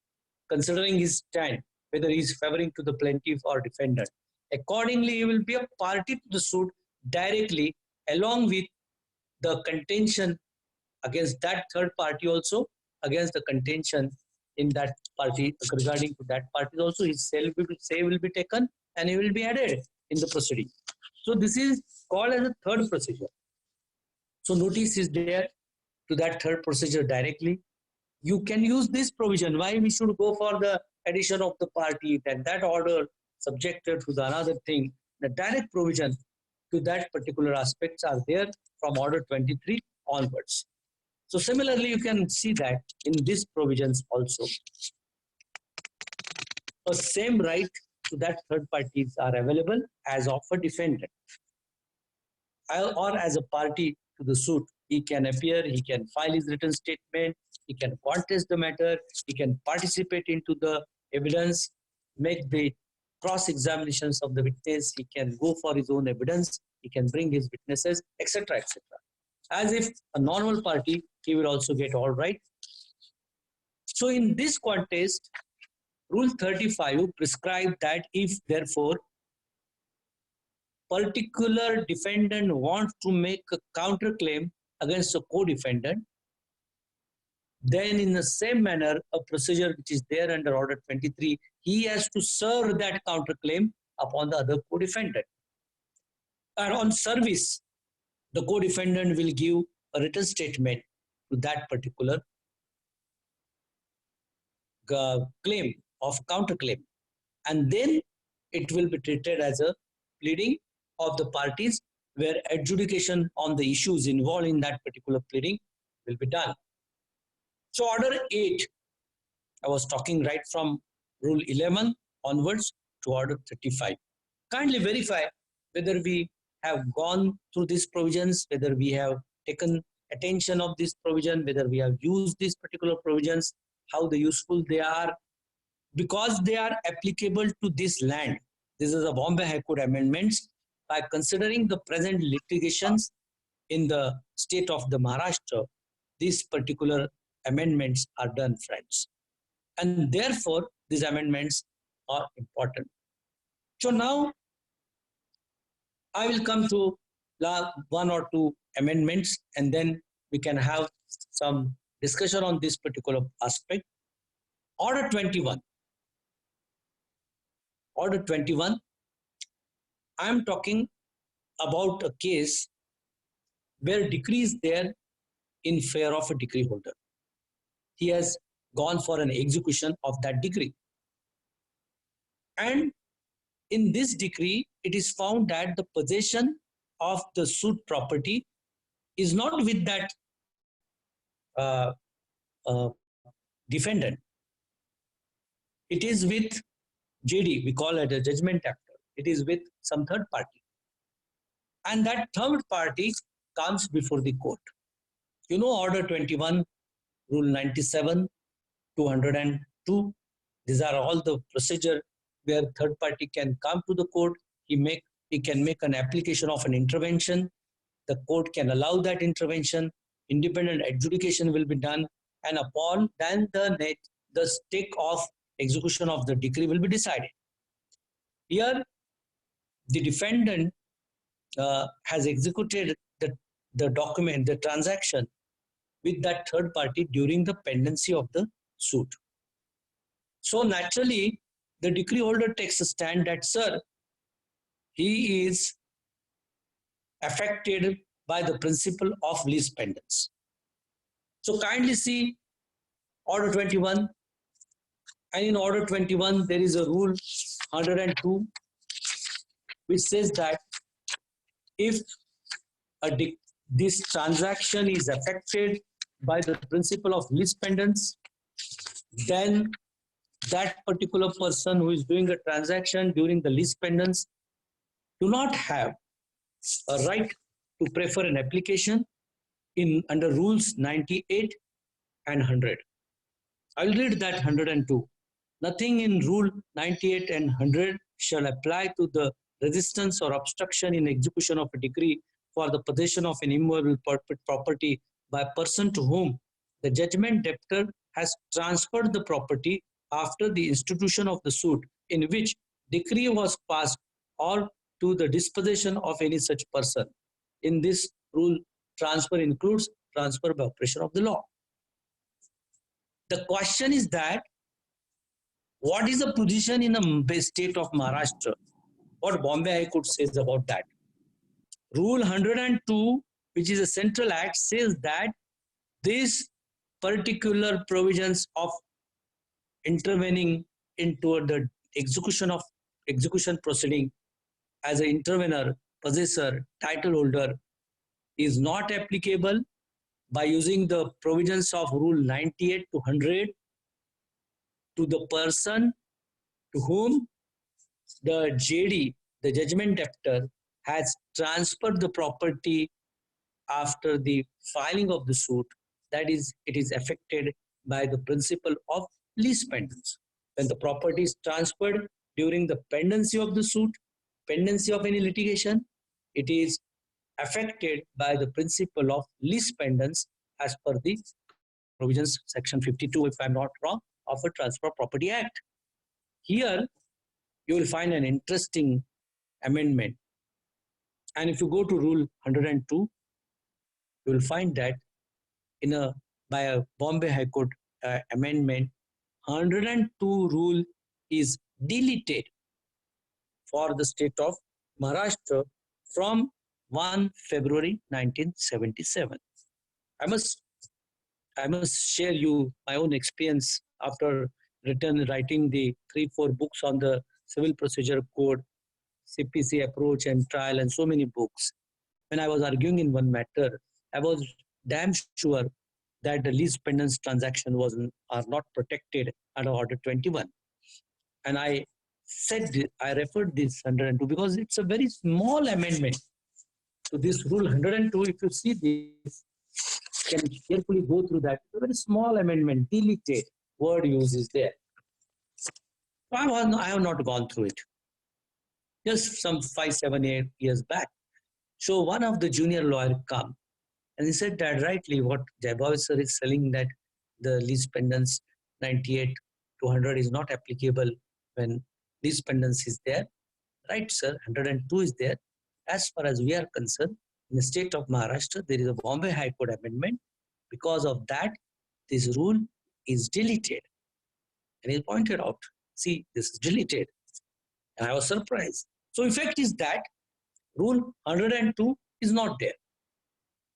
considering his stand, whether he is favoring to the plaintiff or defendant. Accordingly, he will be a party to the suit directly, along with the contention against that third party, also against the contention in that party regarding to that party also. His say will be taken and he will be added in the proceeding. So this is called as a third procedure. So notice is there to that third procedure directly. You can use this provision. Why we should go for the addition of the party, then that order subjected to the another thing? The direct provision to that particular aspects are there from order 23 onwards. So similarly, you can see that in these provisions also, the same right to that third parties are available as of a defendant or as a party to the suit. He can appear, he can file his written statement, he can contest the matter, he can participate into the evidence, make the cross-examinations of the witness, he can go for his own evidence, he can bring his witnesses, etc., etc. As if a normal party, he will also get all right. So in this context, Rule 35 prescribes that if therefore particular defendant wants to make a counterclaim against a co-defendant, then in the same manner, a procedure which is there under Order 23, he has to serve that counterclaim upon the other co-defendant. And on service, the co-defendant will give a written statement to that particular claim of counterclaim. And then it will be treated as a pleading of the parties, where adjudication on the issues involved in that particular pleading will be done. So Order 8, I was talking right from Rule 11 onwards to Order 35. Kindly verify whether we have gone through these provisions, whether we have taken attention of this provision, whether we have used these particular provisions, how useful they are, because they are applicable to this land. This is a Bombay High Court amendments. By considering the present litigations in the state of the Maharashtra, these particular amendments are done, friends. And therefore, these amendments are important. So now, I will come to one or two amendments, and then we can have some discussion on this particular aspect. Order 21. Order 21, I am talking about a case where decree is there in favor of a decree holder. He has gone for an execution of that decree. And in this decree, it is found that the possession of the suit property is not with that defendant. It is with JD, we call it a judgment actor. It is with some third party. And that third party comes before the court. You know, Order 21, Rule 97, 202. These are all the procedure where third party can come to the court. He can make an application of an intervention. The court can allow that intervention. Independent adjudication will be done. And upon then the stake of execution of the decree will be decided. Here, the defendant has executed the document, the transaction with that third party during the pendency of the suit. So naturally, the decree holder takes a stand that, sir, he is affected by the principle of lease pendants. So kindly see Order 21. And in Order 21, there is a rule 102, which says that if this transaction is affected by the principle of lease pendants, then that particular person who is doing a transaction during the lease pendants do not have a right to prefer an application under rules 98 and 100. I'll read that 102. Nothing in rule 98 and 100 shall apply to the resistance or obstruction in execution of a decree for the possession of an immovable property by a person to whom the judgment debtor has transferred the property after the institution of the suit in which decree was passed, or to the disposition of any such person. In this rule, transfer includes transfer by operation of the law. The question is that, what is the position in the state of Maharashtra? What Bombay High Court says about that? Rule 102, which is a central act, says that these particular provisions of intervening into the execution proceeding as an intervener, possessor, title holder is not applicable by using the provisions of Rule 98 to 100 to the person to whom the JD, the judgment debtor, has transferred the property after the filing of the suit. That is, it is affected by the principle of lease pendants. When the property is transferred during the pendency of the suit, pendency of any litigation, it is affected by the principle of lease pendants as per the provisions section 52, if I'm not wrong, of a Transfer of Property Act. Here, you will find an interesting amendment. And if you go to Rule 102, you will find that by a Bombay High Court amendment, 102 rule is deleted for the state of Maharashtra from 1 February 1977. I must share you my own experience after writing the 3-4 books on the Civil Procedure Code, CPC approach and trial, and so many books. When I was arguing in one matter, I was damn sure that the lease pendants transaction are not protected under Order 21. And I referred this 102 because it's a very small amendment to this Rule 102. If you see this, you can carefully go through that. It's a very small amendment, deleted word use is there. I have not gone through it. Just some 5, 7, 8 years back. So one of the junior lawyers come and he said that rightly what Jaibav sir is selling, that the lease pendants 98 to 100 is not applicable when lease pendants is there. Right, sir, 102 is there. As far as we are concerned, in the state of Maharashtra, there is a Bombay High Court amendment. Because of that, this rule is deleted. And he pointed out, see, this is deleted. And I was surprised. So effect is that Rule 102 is not there.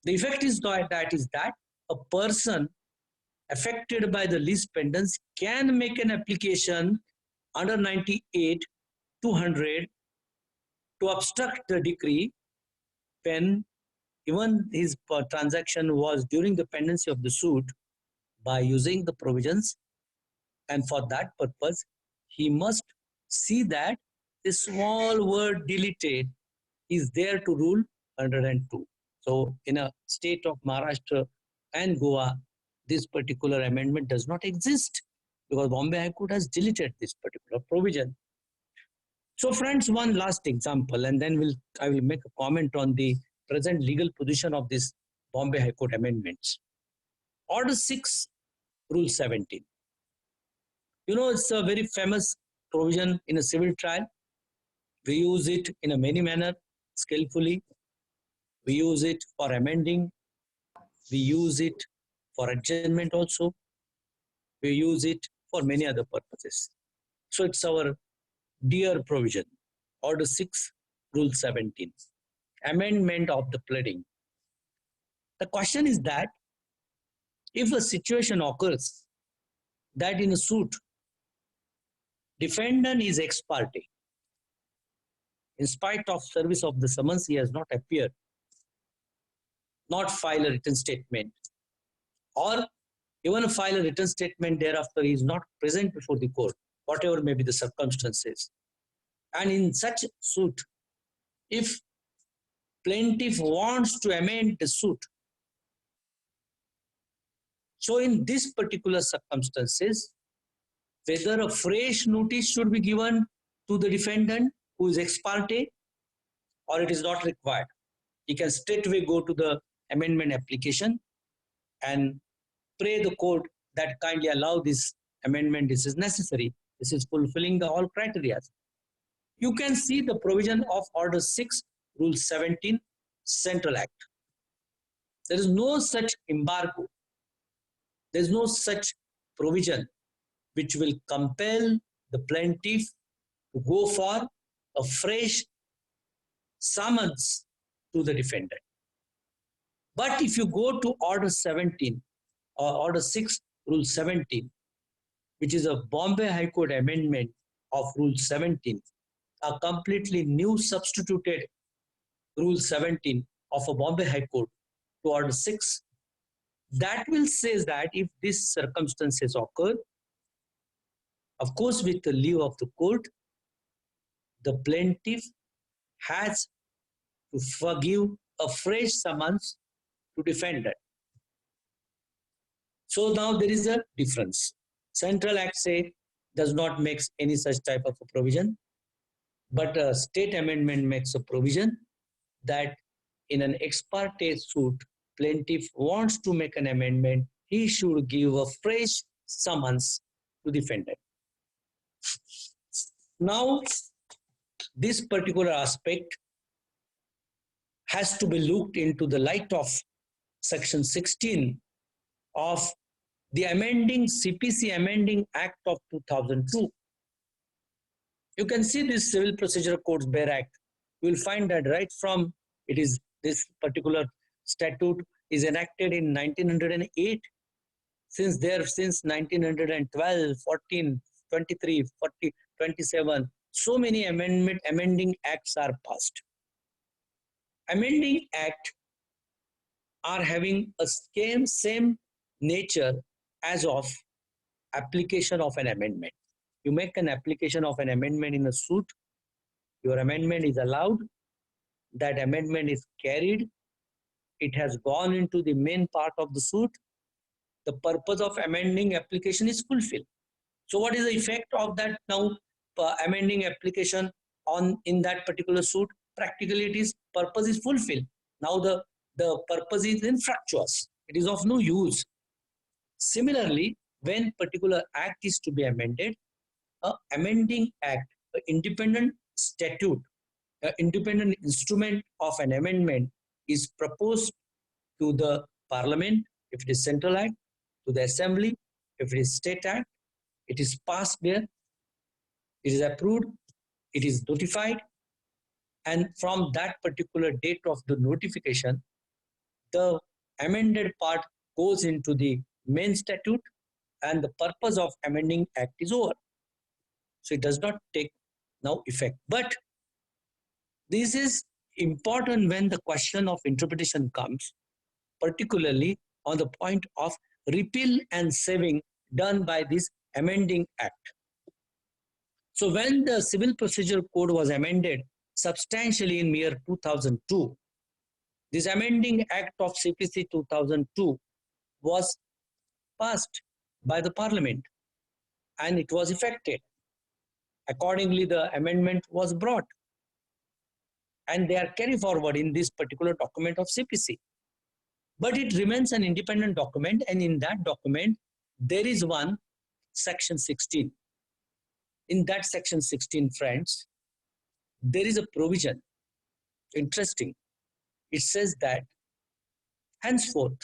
The effect is that a person affected by the lease pendants can make an application under 98 to 100 to obstruct the decree when even his transaction was during the pendency of the suit by using the provisions. And for that purpose, he must see that the small word deleted is there to Rule 102. So in a state of Maharashtra and Goa, this particular amendment does not exist because Bombay High Court has deleted this particular provision. So friends, one last example, and then I will make a comment on the present legal position of this Bombay High Court amendments. Order 6, Rule 17. You know, it's a very famous provision in a civil trial. We use it in a many manner, skillfully. We use it for amending. We use it for adjournment also. We use it for many other purposes. So it's our dear provision, Order 6, Rule 17, amendment of the pleading. The question is that if a situation occurs that in a suit, defendant is ex parte, in spite of service of the summons, he has not appeared, not file a written statement, or even file a written statement thereafter, he is not present before the court, whatever may be the circumstances. And in such suit, if plaintiff wants to amend the suit, so in this particular circumstances, whether a fresh notice should be given to the defendant who is ex parte, or it is not required. He can straightway go to the amendment application and pray the court that kindly allow this amendment. This is necessary. This is fulfilling the all criteria. You can see the provision of Order 6, Rule 17, Central Act. There is no such embargo. There is no such provision which will compel the plaintiff to go for a fresh summons to the defendant. But if you go to Order 17 or Order 6, Rule 17, which is a Bombay High Court amendment of Rule 17, a completely new substituted Rule 17 of a Bombay High Court to Order 6, that will say that if these circumstances occur, of course with the leave of the court, the plaintiff has to forgive a fresh summons to defendant. So now there is a difference. Central Act say does not make any such type of a provision, but a state amendment makes a provision that in an ex parte suit, plaintiff wants to make an amendment, he should give a fresh summons to defendant. Now, this particular aspect has to be looked into the light of Section 16 of the amending CPC Amending Act of 2002. You can see this Civil Procedure Codes Bare Act. You will find that right from it is this particular statute is enacted in 1908. Since 1912, 14, 23, 40, 27, so many amending acts are passed. Amending act are having a same nature as of application of an amendment. You make an application of an amendment in a suit, your amendment is allowed, that amendment is carried, it has gone into the main part of the suit, the purpose of amending application is fulfilled. So what is the effect of that now amending application in that particular suit? Practically it is purpose is fulfilled. Now the purpose is infructuous. It is of no use. Similarly, when particular act is to be amended, amending act, an independent statute, an independent instrument of an amendment is proposed to the Parliament, if it is Central Act, to the Assembly, if it is State Act, it is passed there, it is approved, it is notified, and from that particular date of the notification, the amended part goes into the main statute and the purpose of amending act is over. So it does not take now effect. But this is important when the question of interpretation comes, particularly on the point of repeal and saving done by this amending act. So when the Civil Procedure Code was amended substantially in year 2002, this amending act of CPC 2002 was passed by the Parliament and it was effected. Accordingly, the amendment was brought and they are carried forward in this particular document of CPC. But it remains an independent document, and in that document, there is one section 16. In that section 16, friends, there is a provision. Interesting. It says that henceforth,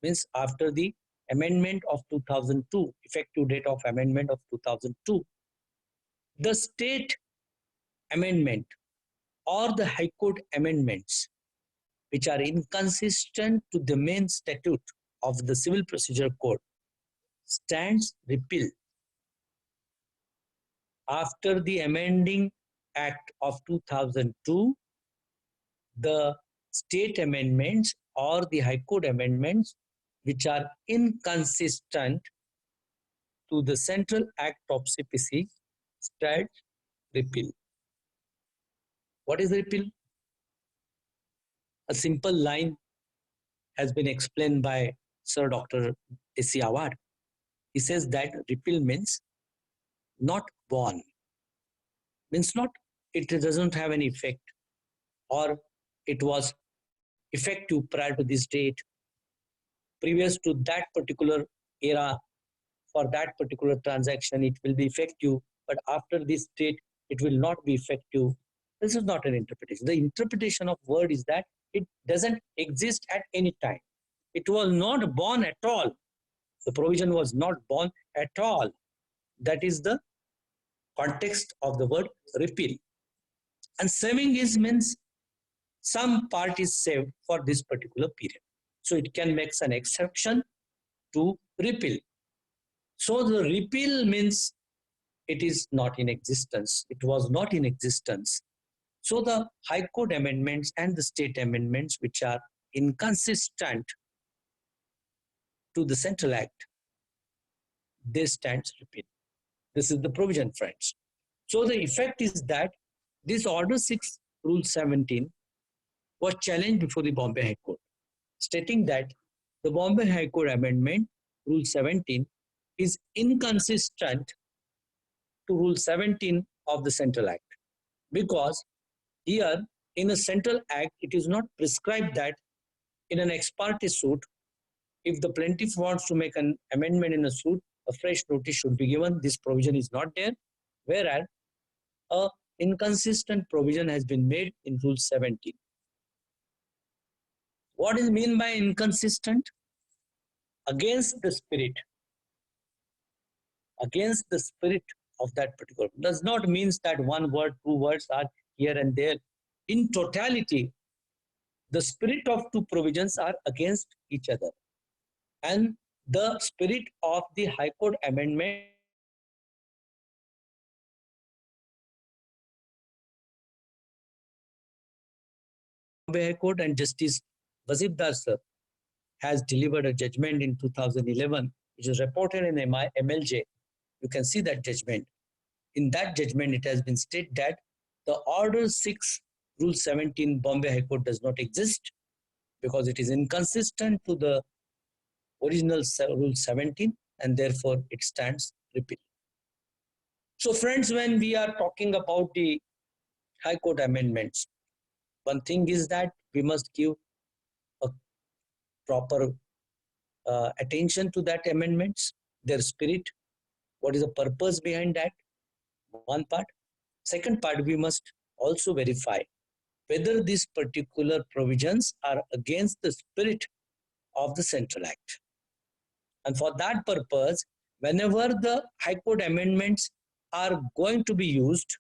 means after the amendment of 2002, effective date of amendment of 2002, the state amendment or the High Court amendments which are inconsistent to the main statute of the Civil Procedure Code stands repealed. After the amending Act of 2002, the state amendments or the High Court amendments which are inconsistent to the Central Act of CPC stand repealed. What is repeal? A simple line has been explained by Sir Dr. A.C. Awad. He says that repeal means not born, means not, it doesn't have any effect, or it was effective prior to this date, previous to that particular era, for that particular transaction it will be effective, but after this date it will not be effective. This is not an interpretation. The interpretation of word is that it doesn't exist at any time. It was not born at all. The provision was not born at all. That is the context of the word repeal. And saving is means some part is saved for this particular period. So it can make an exception to repeal. So the repeal means it is not in existence. It was not in existence. So the High Court amendments and the state amendments which are inconsistent to the Central Act, they stand repeal. This is the provision, friends. So the effect is that this Order 6, Rule 17 was challenged before the Bombay High Court, stating that the Bombay High Court amendment, Rule 17, is inconsistent to Rule 17 of the Central Act, because here in a Central Act it is not prescribed that in an ex parte suit, if the plaintiff wants to make an amendment in a suit, a fresh notice should be given. This provision is not there, whereas a inconsistent provision has been made in Rule 17. What is meant by inconsistent? Against the spirit. Against the spirit of that particular. Does not mean that one word, two words are here and there. In totality, the spirit of two provisions are against each other. And the spirit of the High Court amendment Bombay High Court and Justice Vasifdar sir has delivered a judgment in 2011, which is reported in MLJ. You can see that judgment. In that judgment, it has been stated that the Order 6, Rule 17, Bombay High Court does not exist because it is inconsistent to the original Rule 17, and therefore it stands repeal. So friends, when we are talking about the High Court amendments, one thing is that we must give a proper attention to that amendments, their spirit, what is the purpose behind that, one part. Second part, we must also verify whether these particular provisions are against the spirit of the Central Act. And for that purpose, whenever the High Court amendments are going to be used,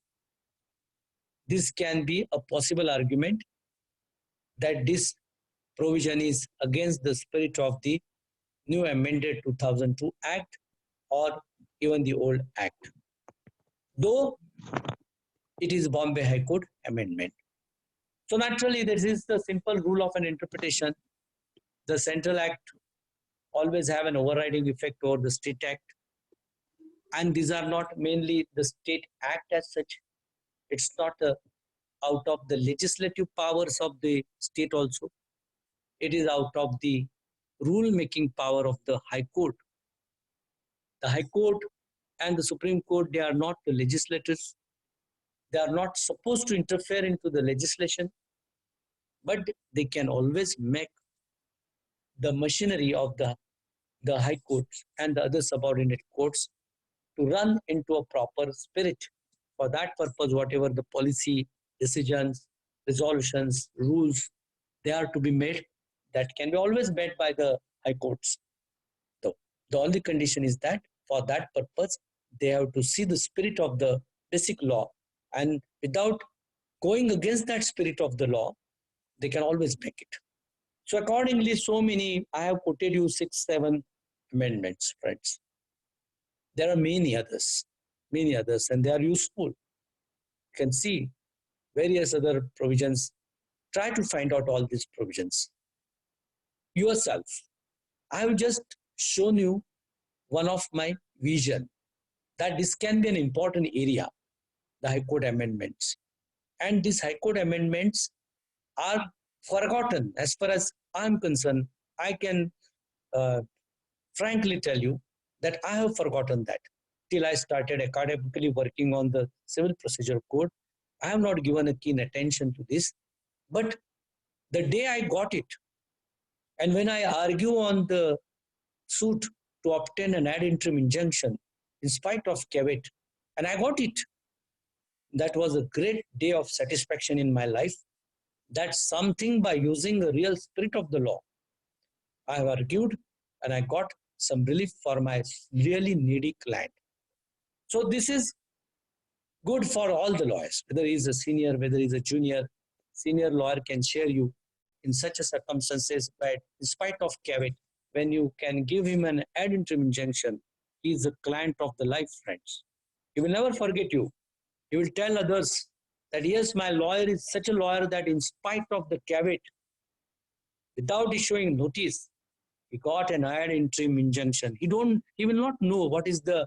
this can be a possible argument that this provision is against the spirit of the new amended 2002 Act or even the old Act, though it is Bombay High Court amendment. So naturally, this is the simple rule of an interpretation. The Central Act always have an overriding effect over the State Act. And these are not mainly the State Act as such. It's not out of the legislative powers of the state also. It is out of the rule-making power of the High Court. The High Court and the Supreme Court, they are not the legislators. They are not supposed to interfere into the legislation, but they can always make the machinery of the High Courts and the other subordinate courts to run into a proper spirit. For that purpose, whatever the policy, decisions, resolutions, rules, they are to be made, that can be always made by the High Courts. So The only condition is that for that purpose, they have to see the spirit of the basic law, and without going against that spirit of the law, they can always make it. So accordingly, I have quoted you 6-7 amendments, friends. There are many others, and they are useful. You can see various other provisions. Try to find out all these provisions yourself. I have just shown you one of my vision that this can be an important area, the High Court amendments. And these High Court amendments are forgotten. As far as I'm concerned, I can frankly tell you that I have forgotten that. Till I started academically working on the Civil Procedure Code, I have not given a keen attention to this. But the day I got it, and when I argue on the suit to obtain an ad interim injunction in spite of caveat, and I got it, that was a great day of satisfaction in my life. That something by using the real spirit of the law, I have argued and I got some relief for my really needy client. So this is good for all the lawyers, whether he is a senior, whether he is a junior. Senior lawyer can share you in such a circumstances, but in spite of caveat, when you can give him an ad interim injunction, he is a client of the life, friends. He will never forget you. He will tell others that yes, my lawyer is such a lawyer that in spite of the caveat, without issuing notice, he got an ad interim injunction. He will not know what is the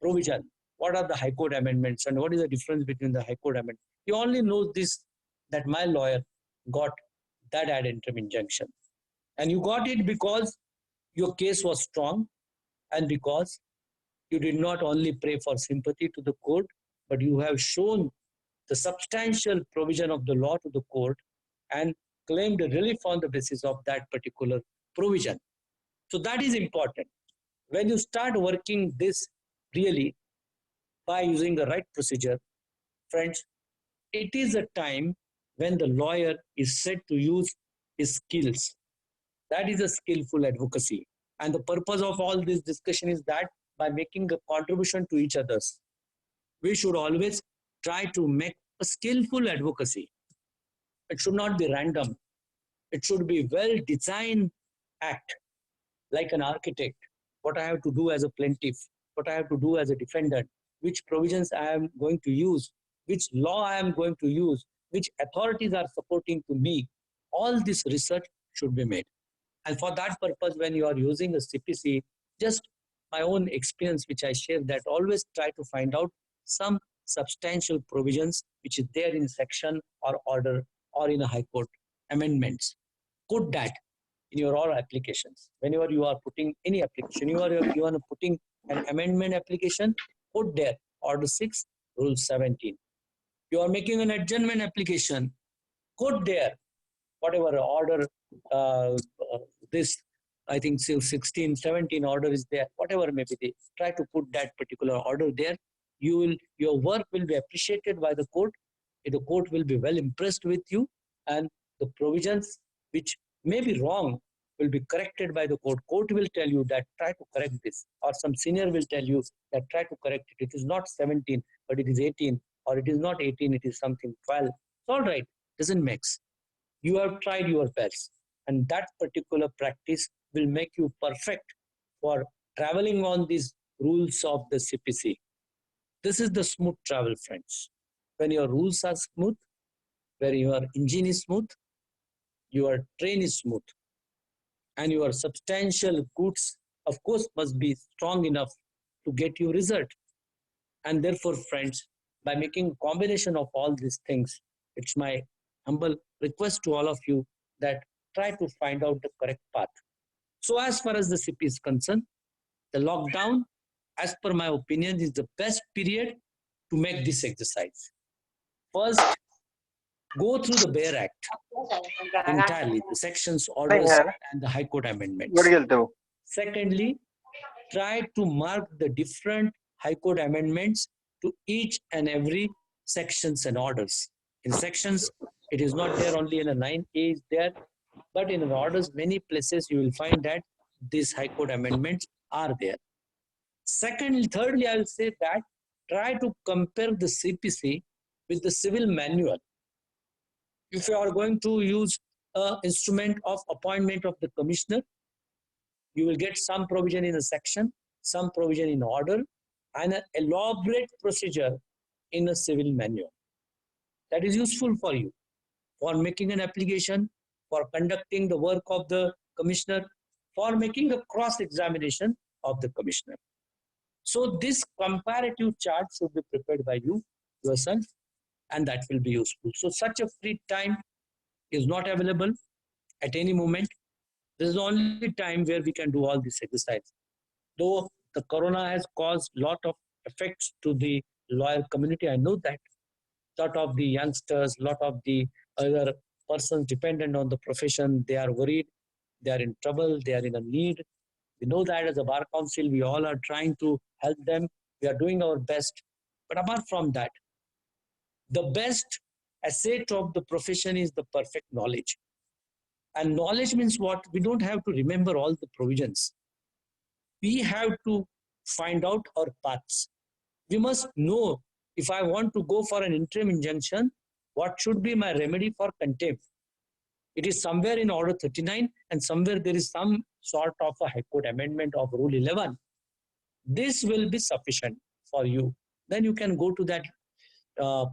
provision, what are the High Court amendments, and what is the difference between the High Court amendments. He only knows this, that my lawyer got that ad interim injunction. And you got it because your case was strong, and because you did not only pray for sympathy to the court, but you have shown the substantial provision of the law to the court and claimed relief on the basis of that particular provision. So that is important. When you start working this really by using the right procedure, friends, it is a time when the lawyer is said to use his skills. That is a skillful advocacy. And the purpose of all this discussion is that by making a contribution to each other's, we should always try to make a skillful advocacy. It should not be random. It should be well-designed act, like an architect. What I have to do as a plaintiff, what I have to do as a defendant, which provisions I am going to use, which law I am going to use, which authorities are supporting to me. All this research should be made. And for that purpose, when you are using a CPC, just my own experience which I share, that always try to find out some substantial provisions which is there in section or order or in a High Court amendments. Put that in your all applications. Whenever you are putting any application, you are putting an amendment application, put there Order 6, Rule 17. You are making an adjournment application, put there whatever order, this, I think 16, 17 order is there, whatever may be there. Try to put that particular order there. Your work will be appreciated by the court. The court will be well impressed with you, and the provisions which may be wrong will be corrected by the court. Court will tell you that try to correct this, or some senior will tell you that try to correct it. It is not 17, but it is 18, or it is not 18, it is something 12. It's all right, doesn't mix. You have tried your best, and that particular practice will make you perfect for traveling on these rules of the CPC. This is the smooth travel, friends. When your rules are smooth, where your engine is smooth, your train is smooth, and your substantial goods, of course, must be strong enough to get you result. And therefore, friends, by making a combination of all these things, it's my humble request to all of you that try to find out the correct path. So as far as the CP is concerned, the lockdown, as per my opinion, is the best period to make this exercise. First, go through the Bare Act entirely, the sections, orders, and the High Court amendments. Secondly, try to mark the different High Court amendments to each and every sections and orders. In sections, it is not there, only in a 9A is there, but in orders, many places you will find that these High Court amendments are there. Thirdly, I will say that try to compare the CPC with the civil manual. If you are going to use an instrument of appointment of the commissioner, you will get some provision in a section, some provision in order, and an elaborate procedure in a civil manual. That is useful for you for making an application, for conducting the work of the commissioner, for making a cross-examination of the commissioner. So this comparative chart should be prepared by you yourself, and that will be useful. So such a free time is not available at any moment. This is the only time where we can do all this exercise. Though the corona has caused a lot of effects to the lawyer community, I know that. Lot of the youngsters, lot of the other persons dependent on the profession, they are worried, they are in trouble, they are in a need. We know that as a bar council, we all are trying to help them. We are doing our best. But apart from that, the best asset of the profession is the perfect knowledge. And knowledge means what? We don't have to remember all the provisions. We have to find out our paths. We must know, if I want to go for an interim injunction, what should be my remedy for contempt? It is somewhere in Order 39, and somewhere there is some sort of a High Court amendment of Rule 11. This will be sufficient for you. Then you can go to that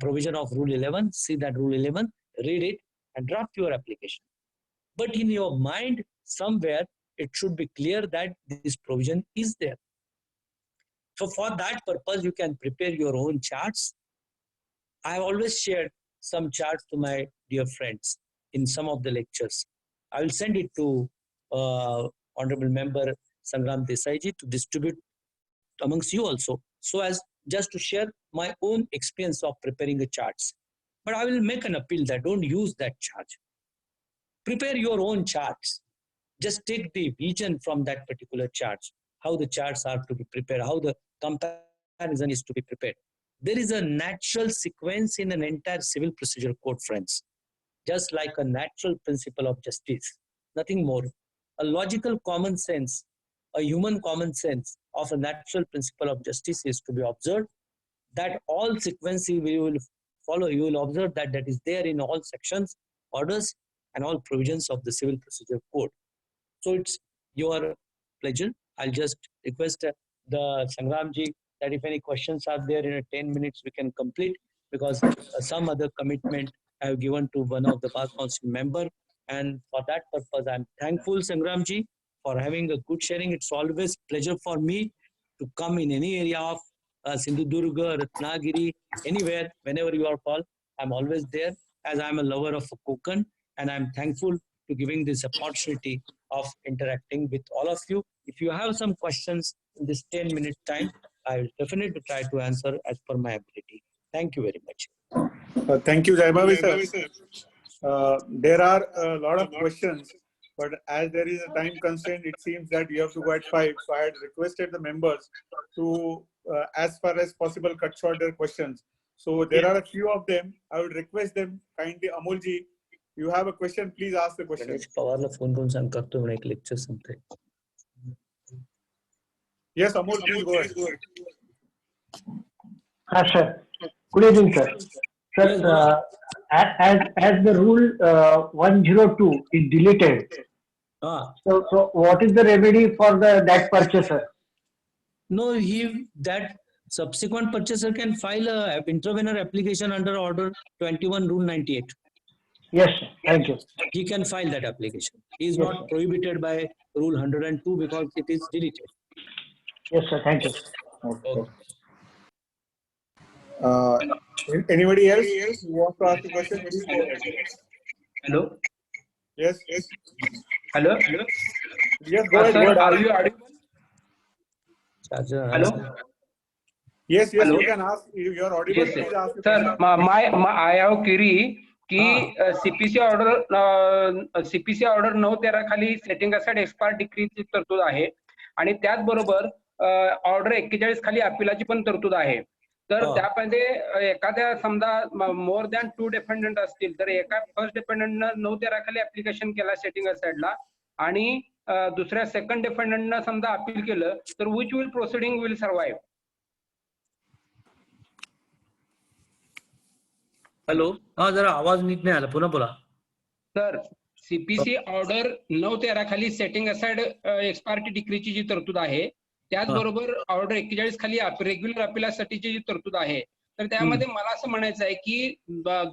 provision of Rule 11, see that Rule 11, read it, and draft your application. But in your mind, somewhere, it should be clear that this provision is there. So for that purpose, you can prepare your own charts. I have always shared some charts to my dear friends in some of the lectures. I will send it to Honorable Member Sangram Desai ji to distribute amongst you also, so as just to share my own experience of preparing the charts. But I will make an appeal that don't use that chart. Prepare your own charts. Just take the vision from that particular chart, how the charts are to be prepared, how the comparison is to be prepared. There is a natural sequence in an entire civil procedure code, friends. Just like a natural principle of justice, nothing more. A logical common sense, a human common sense of a natural principle of justice is to be observed. That all sequence you will follow, you will observe that that is there in all sections, orders, and all provisions of the civil procedure code. So it's your pleasure. I'll just request the Sangramji that if any questions are there in 10 minutes, we can complete, because some other commitment I have given to one of the Bar Council member. And for that purpose, I'm thankful, Sangramji, for having a good sharing. It's always pleasure for me to come in any area of Sindhudurga, Ratnagiri, anywhere, whenever you are called. I'm always there, as I'm a lover of Konkan, and I'm thankful to giving this opportunity of interacting with all of you. If you have some questions in this 10 minute time, I will definitely try to answer as per my ability. Thank you very much. Thank you, Jaibavi sir. There are a lot of questions, but as there is a time constraint, it seems that you have to go at 5. So I had requested the members to, as far as possible, cut short their questions. So there are a few of them. I would request them kindly. Amulji, you have a question, please ask the question. Yes, Amul, please go ahead. Sir. Good evening, sir. Sir, as the rule 102 is deleted, so what is the remedy for that purchaser? No, that subsequent purchaser can file a intervenor application under Order 21, Rule 98. Yes, sir. Thank you. He can file that application. He is not prohibited by Rule 102 because it is deleted. Yes, sir. Thank you. Okay. Anybody else who wants to ask a question, please go ahead. Hello. Yes. Hello. Yes, go ahead. Sir, are you audible? Hello. Yes, Hello? you can ask. You're audible. Yes, Please ask the sir. question. I have query की CPC order 9/13 खाली setting aside expire डिक्रीची तरतूद आहे आणि त्याचबरोबर order 41 खाली अपिलाची पण तरतूद आहे. तर त्यामध्ये एखाद्या समजा मोर दॅन 2 डिपेंडंट असतील तर एका फर्स्ट डिपेंडंटनं 9/13 खाली ऍप्लिकेशन केला सेटिंग असाइडला आणि दुसऱ्या सेकंड डिफेंडंटनं समजा अपील केलं तर which will proceeding will survive. Hello, हा जरा आवाज नीट नाही आला, पुन्हा बोला. तर सीपीसी ऑर्डर 9-13 खाली सेटिंग असाइड एक्सपायरी डिक्रीची जी तरतूद आहे, त्याचबरोबर ऑर्डर 41 खाली रेग्युलर अपिलासाठीची जी तरतूद आहे, तर त्यामध्ये मला असं म्हणायचं आहे की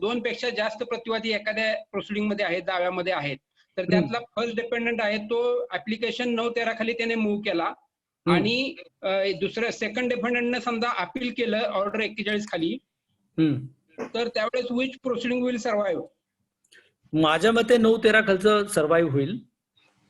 2 पेक्षा जास्त प्रतिवादी एखाद्या प्रोसिडिंग मध्ये आहेत, दाव्यामध्ये आहेत, तर त्यातला फर्स्ट डिपेंडंट आहे तो ऍप्लिकेशन 9-13 खाली त्याने मूव्ह केला आणि दुसऱ्या सेकंड डिपेंडंटने समजा अपील केलं ऑर्डर 41 खाली, तर त्यावेळेस विच प्रोसिडिंग विल सर्व्हाइव्ह. माझ्या मते 9-13 खालचं सर्व्हाइव्ह होईल,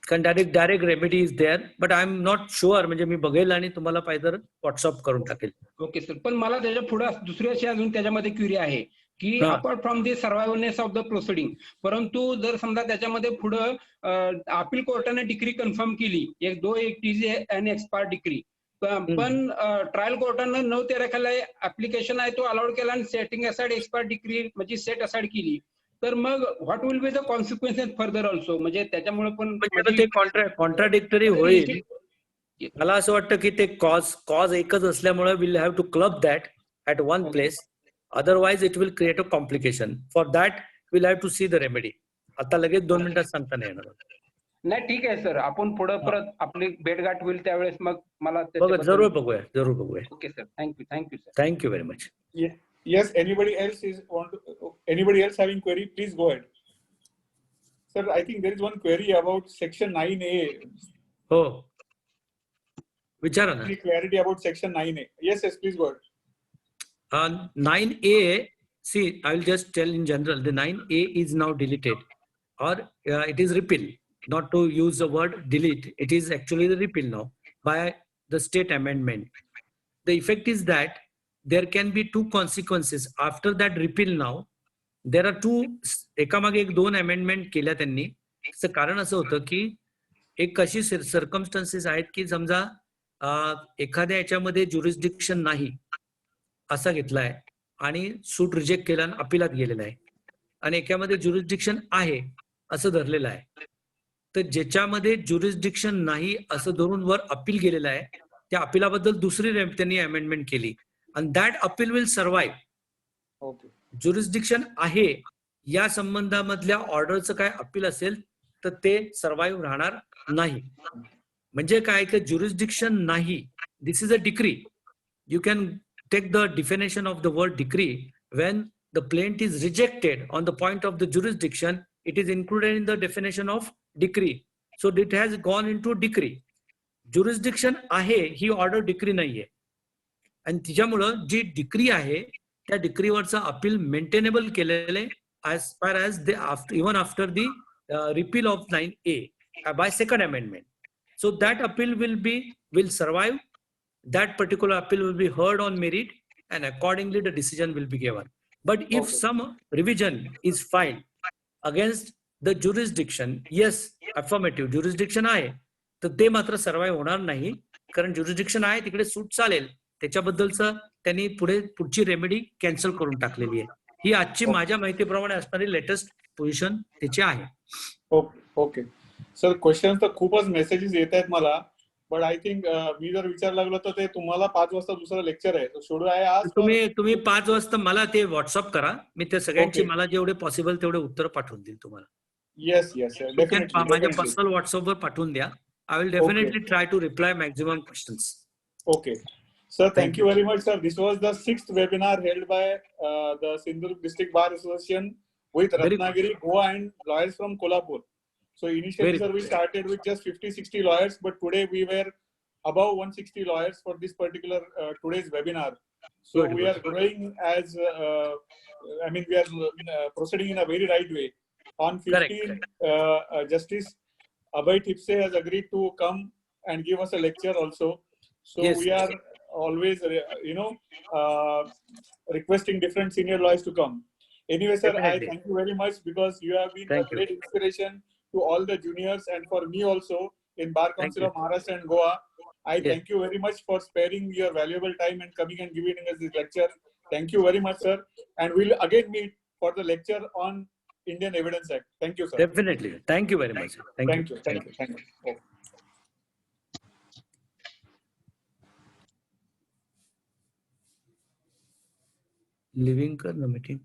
कारण direct remedy is there, but I am not sure. म्हणजे मी बघेल आणि तुम्हाला पाहिजे तर व्हॉट्सअप करून टाकेल. ओके सर, पण मला त्याच्या पुढे दुसरी अशी अजून त्याच्यामध्ये क्वेरी आहे की apart from the survivance of the proceeding, परंतु जर समजा त्याच्यामध्ये पुढे अपील कोर्टाने डिग्री कन्फर्म केली, एक एन एक्सपायर डिग्री, पण ट्रायल कोर्टानं 9-13 खाली ऍप्लिकेशन आहे तो अलाउड केला आणि सेटिंग असाइड एक्सपायर डिग्री म्हणजे सेट असाइड केली, तर मग what will be the consequences further also. म्हणजे त्याच्यामुळे पण ते कॉन्ट्राडिक्टरी होईल. मला असं वाटतं की ते कॉज एकच असल्यामुळे will have to club that at one place, otherwise it will create a complication. For that will have to see the remedy. आता लगेच 2 मिनिटात सांगता नाही येणार. नाही, ठीक आहे सर, आपण पुढे परत आपली भेटगाठ होईल त्यावेळेस मग मला जरूर बघूया. Okay sir, thank you sir. Thank you very much. Yes, anybody else having query, please go ahead. Sir, I think there is one query about section 9A. हो, विचारा ना. Any clarity about section 9A? Yes, please go ahead. 9A, see, I will just tell in general, the 9A is now deleted, or it is repealed. Not to use the word delete, it is actually the repeal now by the state amendment. The effect is that there can be 2 consequences after that repeal. Now there are 2 एकामागे एक 2 amendment केल्या त्यांनी. त्याचं कारण असं होतं की एक अशी सर्कमस्टन्सेस आहेत की समजा एखाद्या याच्यामध्ये ज्युरिस्डिक्शन नाही असा घेतलाय आणि सूट रिजेक्ट केला आणि अपिलात गेलेला आहे, आणि एकामध्ये ज्युरिस्डिक्शन आहे असं धरलेलं आहे. तर ज्याच्यामध्ये ज्युरिस्डिक्शन नाही असं धरून वर अपील गेलेलं आहे, त्या अपिलाबद्दल दुसरी त्यांनी अमेंडमेंट केली, and that appeal will survive. Okay. Jurisdiction आहे या संबंधामधल्या ऑर्डरचं काय अपील असेल तर ते सर्व्हाइव्ह राहणार नाही. म्हणजे काय की ज्युरिस्डिक्शन नाही, this is a decree. You can take the definition of the word decree. When the plaint is rejected on the point of the jurisdiction, it is included in the definition of decree. So it has gone into decree. Jurisdiction आहे ही order decree नाहीये, आणि तिच्यामुळं जी decree आहे त्या डिक्रीवरचा appeal maintainable केलेले as far as the even after the repeal of 9A by second amendment. So that appeal will survive. That particular appeal will be heard on merit, and accordingly the decision will be given. But if some revision is filed against the jurisdiction, yes, affirmative jurisdiction आहे, तर ते मात्र survive होणार नाही, कारण jurisdiction आहे तिकडे suit चालेल. त्याच्याबद्दलचं त्यांनी पुढची रेमेडी कॅन्सल करून टाकलेली आहे. ही आजची माझ्या माहितीप्रमाणे असणारी लेटेस्ट पोझिशन त्याची आहे. ओके सर, क्वेश्चन तर खूपच मेसेजेस येत आहेत मला, बट आय थिंक मी जर विचारायला लागलो तर ते तुम्हाला 5 वाजता दुसरं लेक्चर आहे, शोडू आहे आज. तुम्ही 5 वाजता मला ते व्हॉट्सअप करा, मी त्या सगळ्यांची मला जेवढे पॉसिबल तेवढे उत्तर पाठवून देईल तुम्हाला. येस डेफिनेटली माझ्या पर्सनल व्हॉट्सअपवर पाठवून द्या. I will definitely try to reply maximum questions. Okay. Sir, thank you very much, sir. This was the 6th webinar held by the Sindhudurg District Bar Association with Ratnagiri, Goa and lawyers from Kolhapur. So initially, sir, we started with just 50-60 lawyers, but today we were above 160 lawyers for this particular today's webinar. So we are growing as, we are proceeding in a very right way. On 15, Justice Abhay Tipse has agreed to come and give us a lecture also. So we are always, requesting different senior lawyers to come. Anyway, sir, I thank you very much because you have been a great inspiration to all the juniors and for me also in Bar Council of Maharashtra and Goa. I thank you very much for sparing your valuable time and coming and giving us this lecture. Thank you very much, sir. And we'll again meet for the lecture on Indian Evidence Act. Thank you, sir. Definitely. Thank you very much. Thank you. Living कर ना meeting.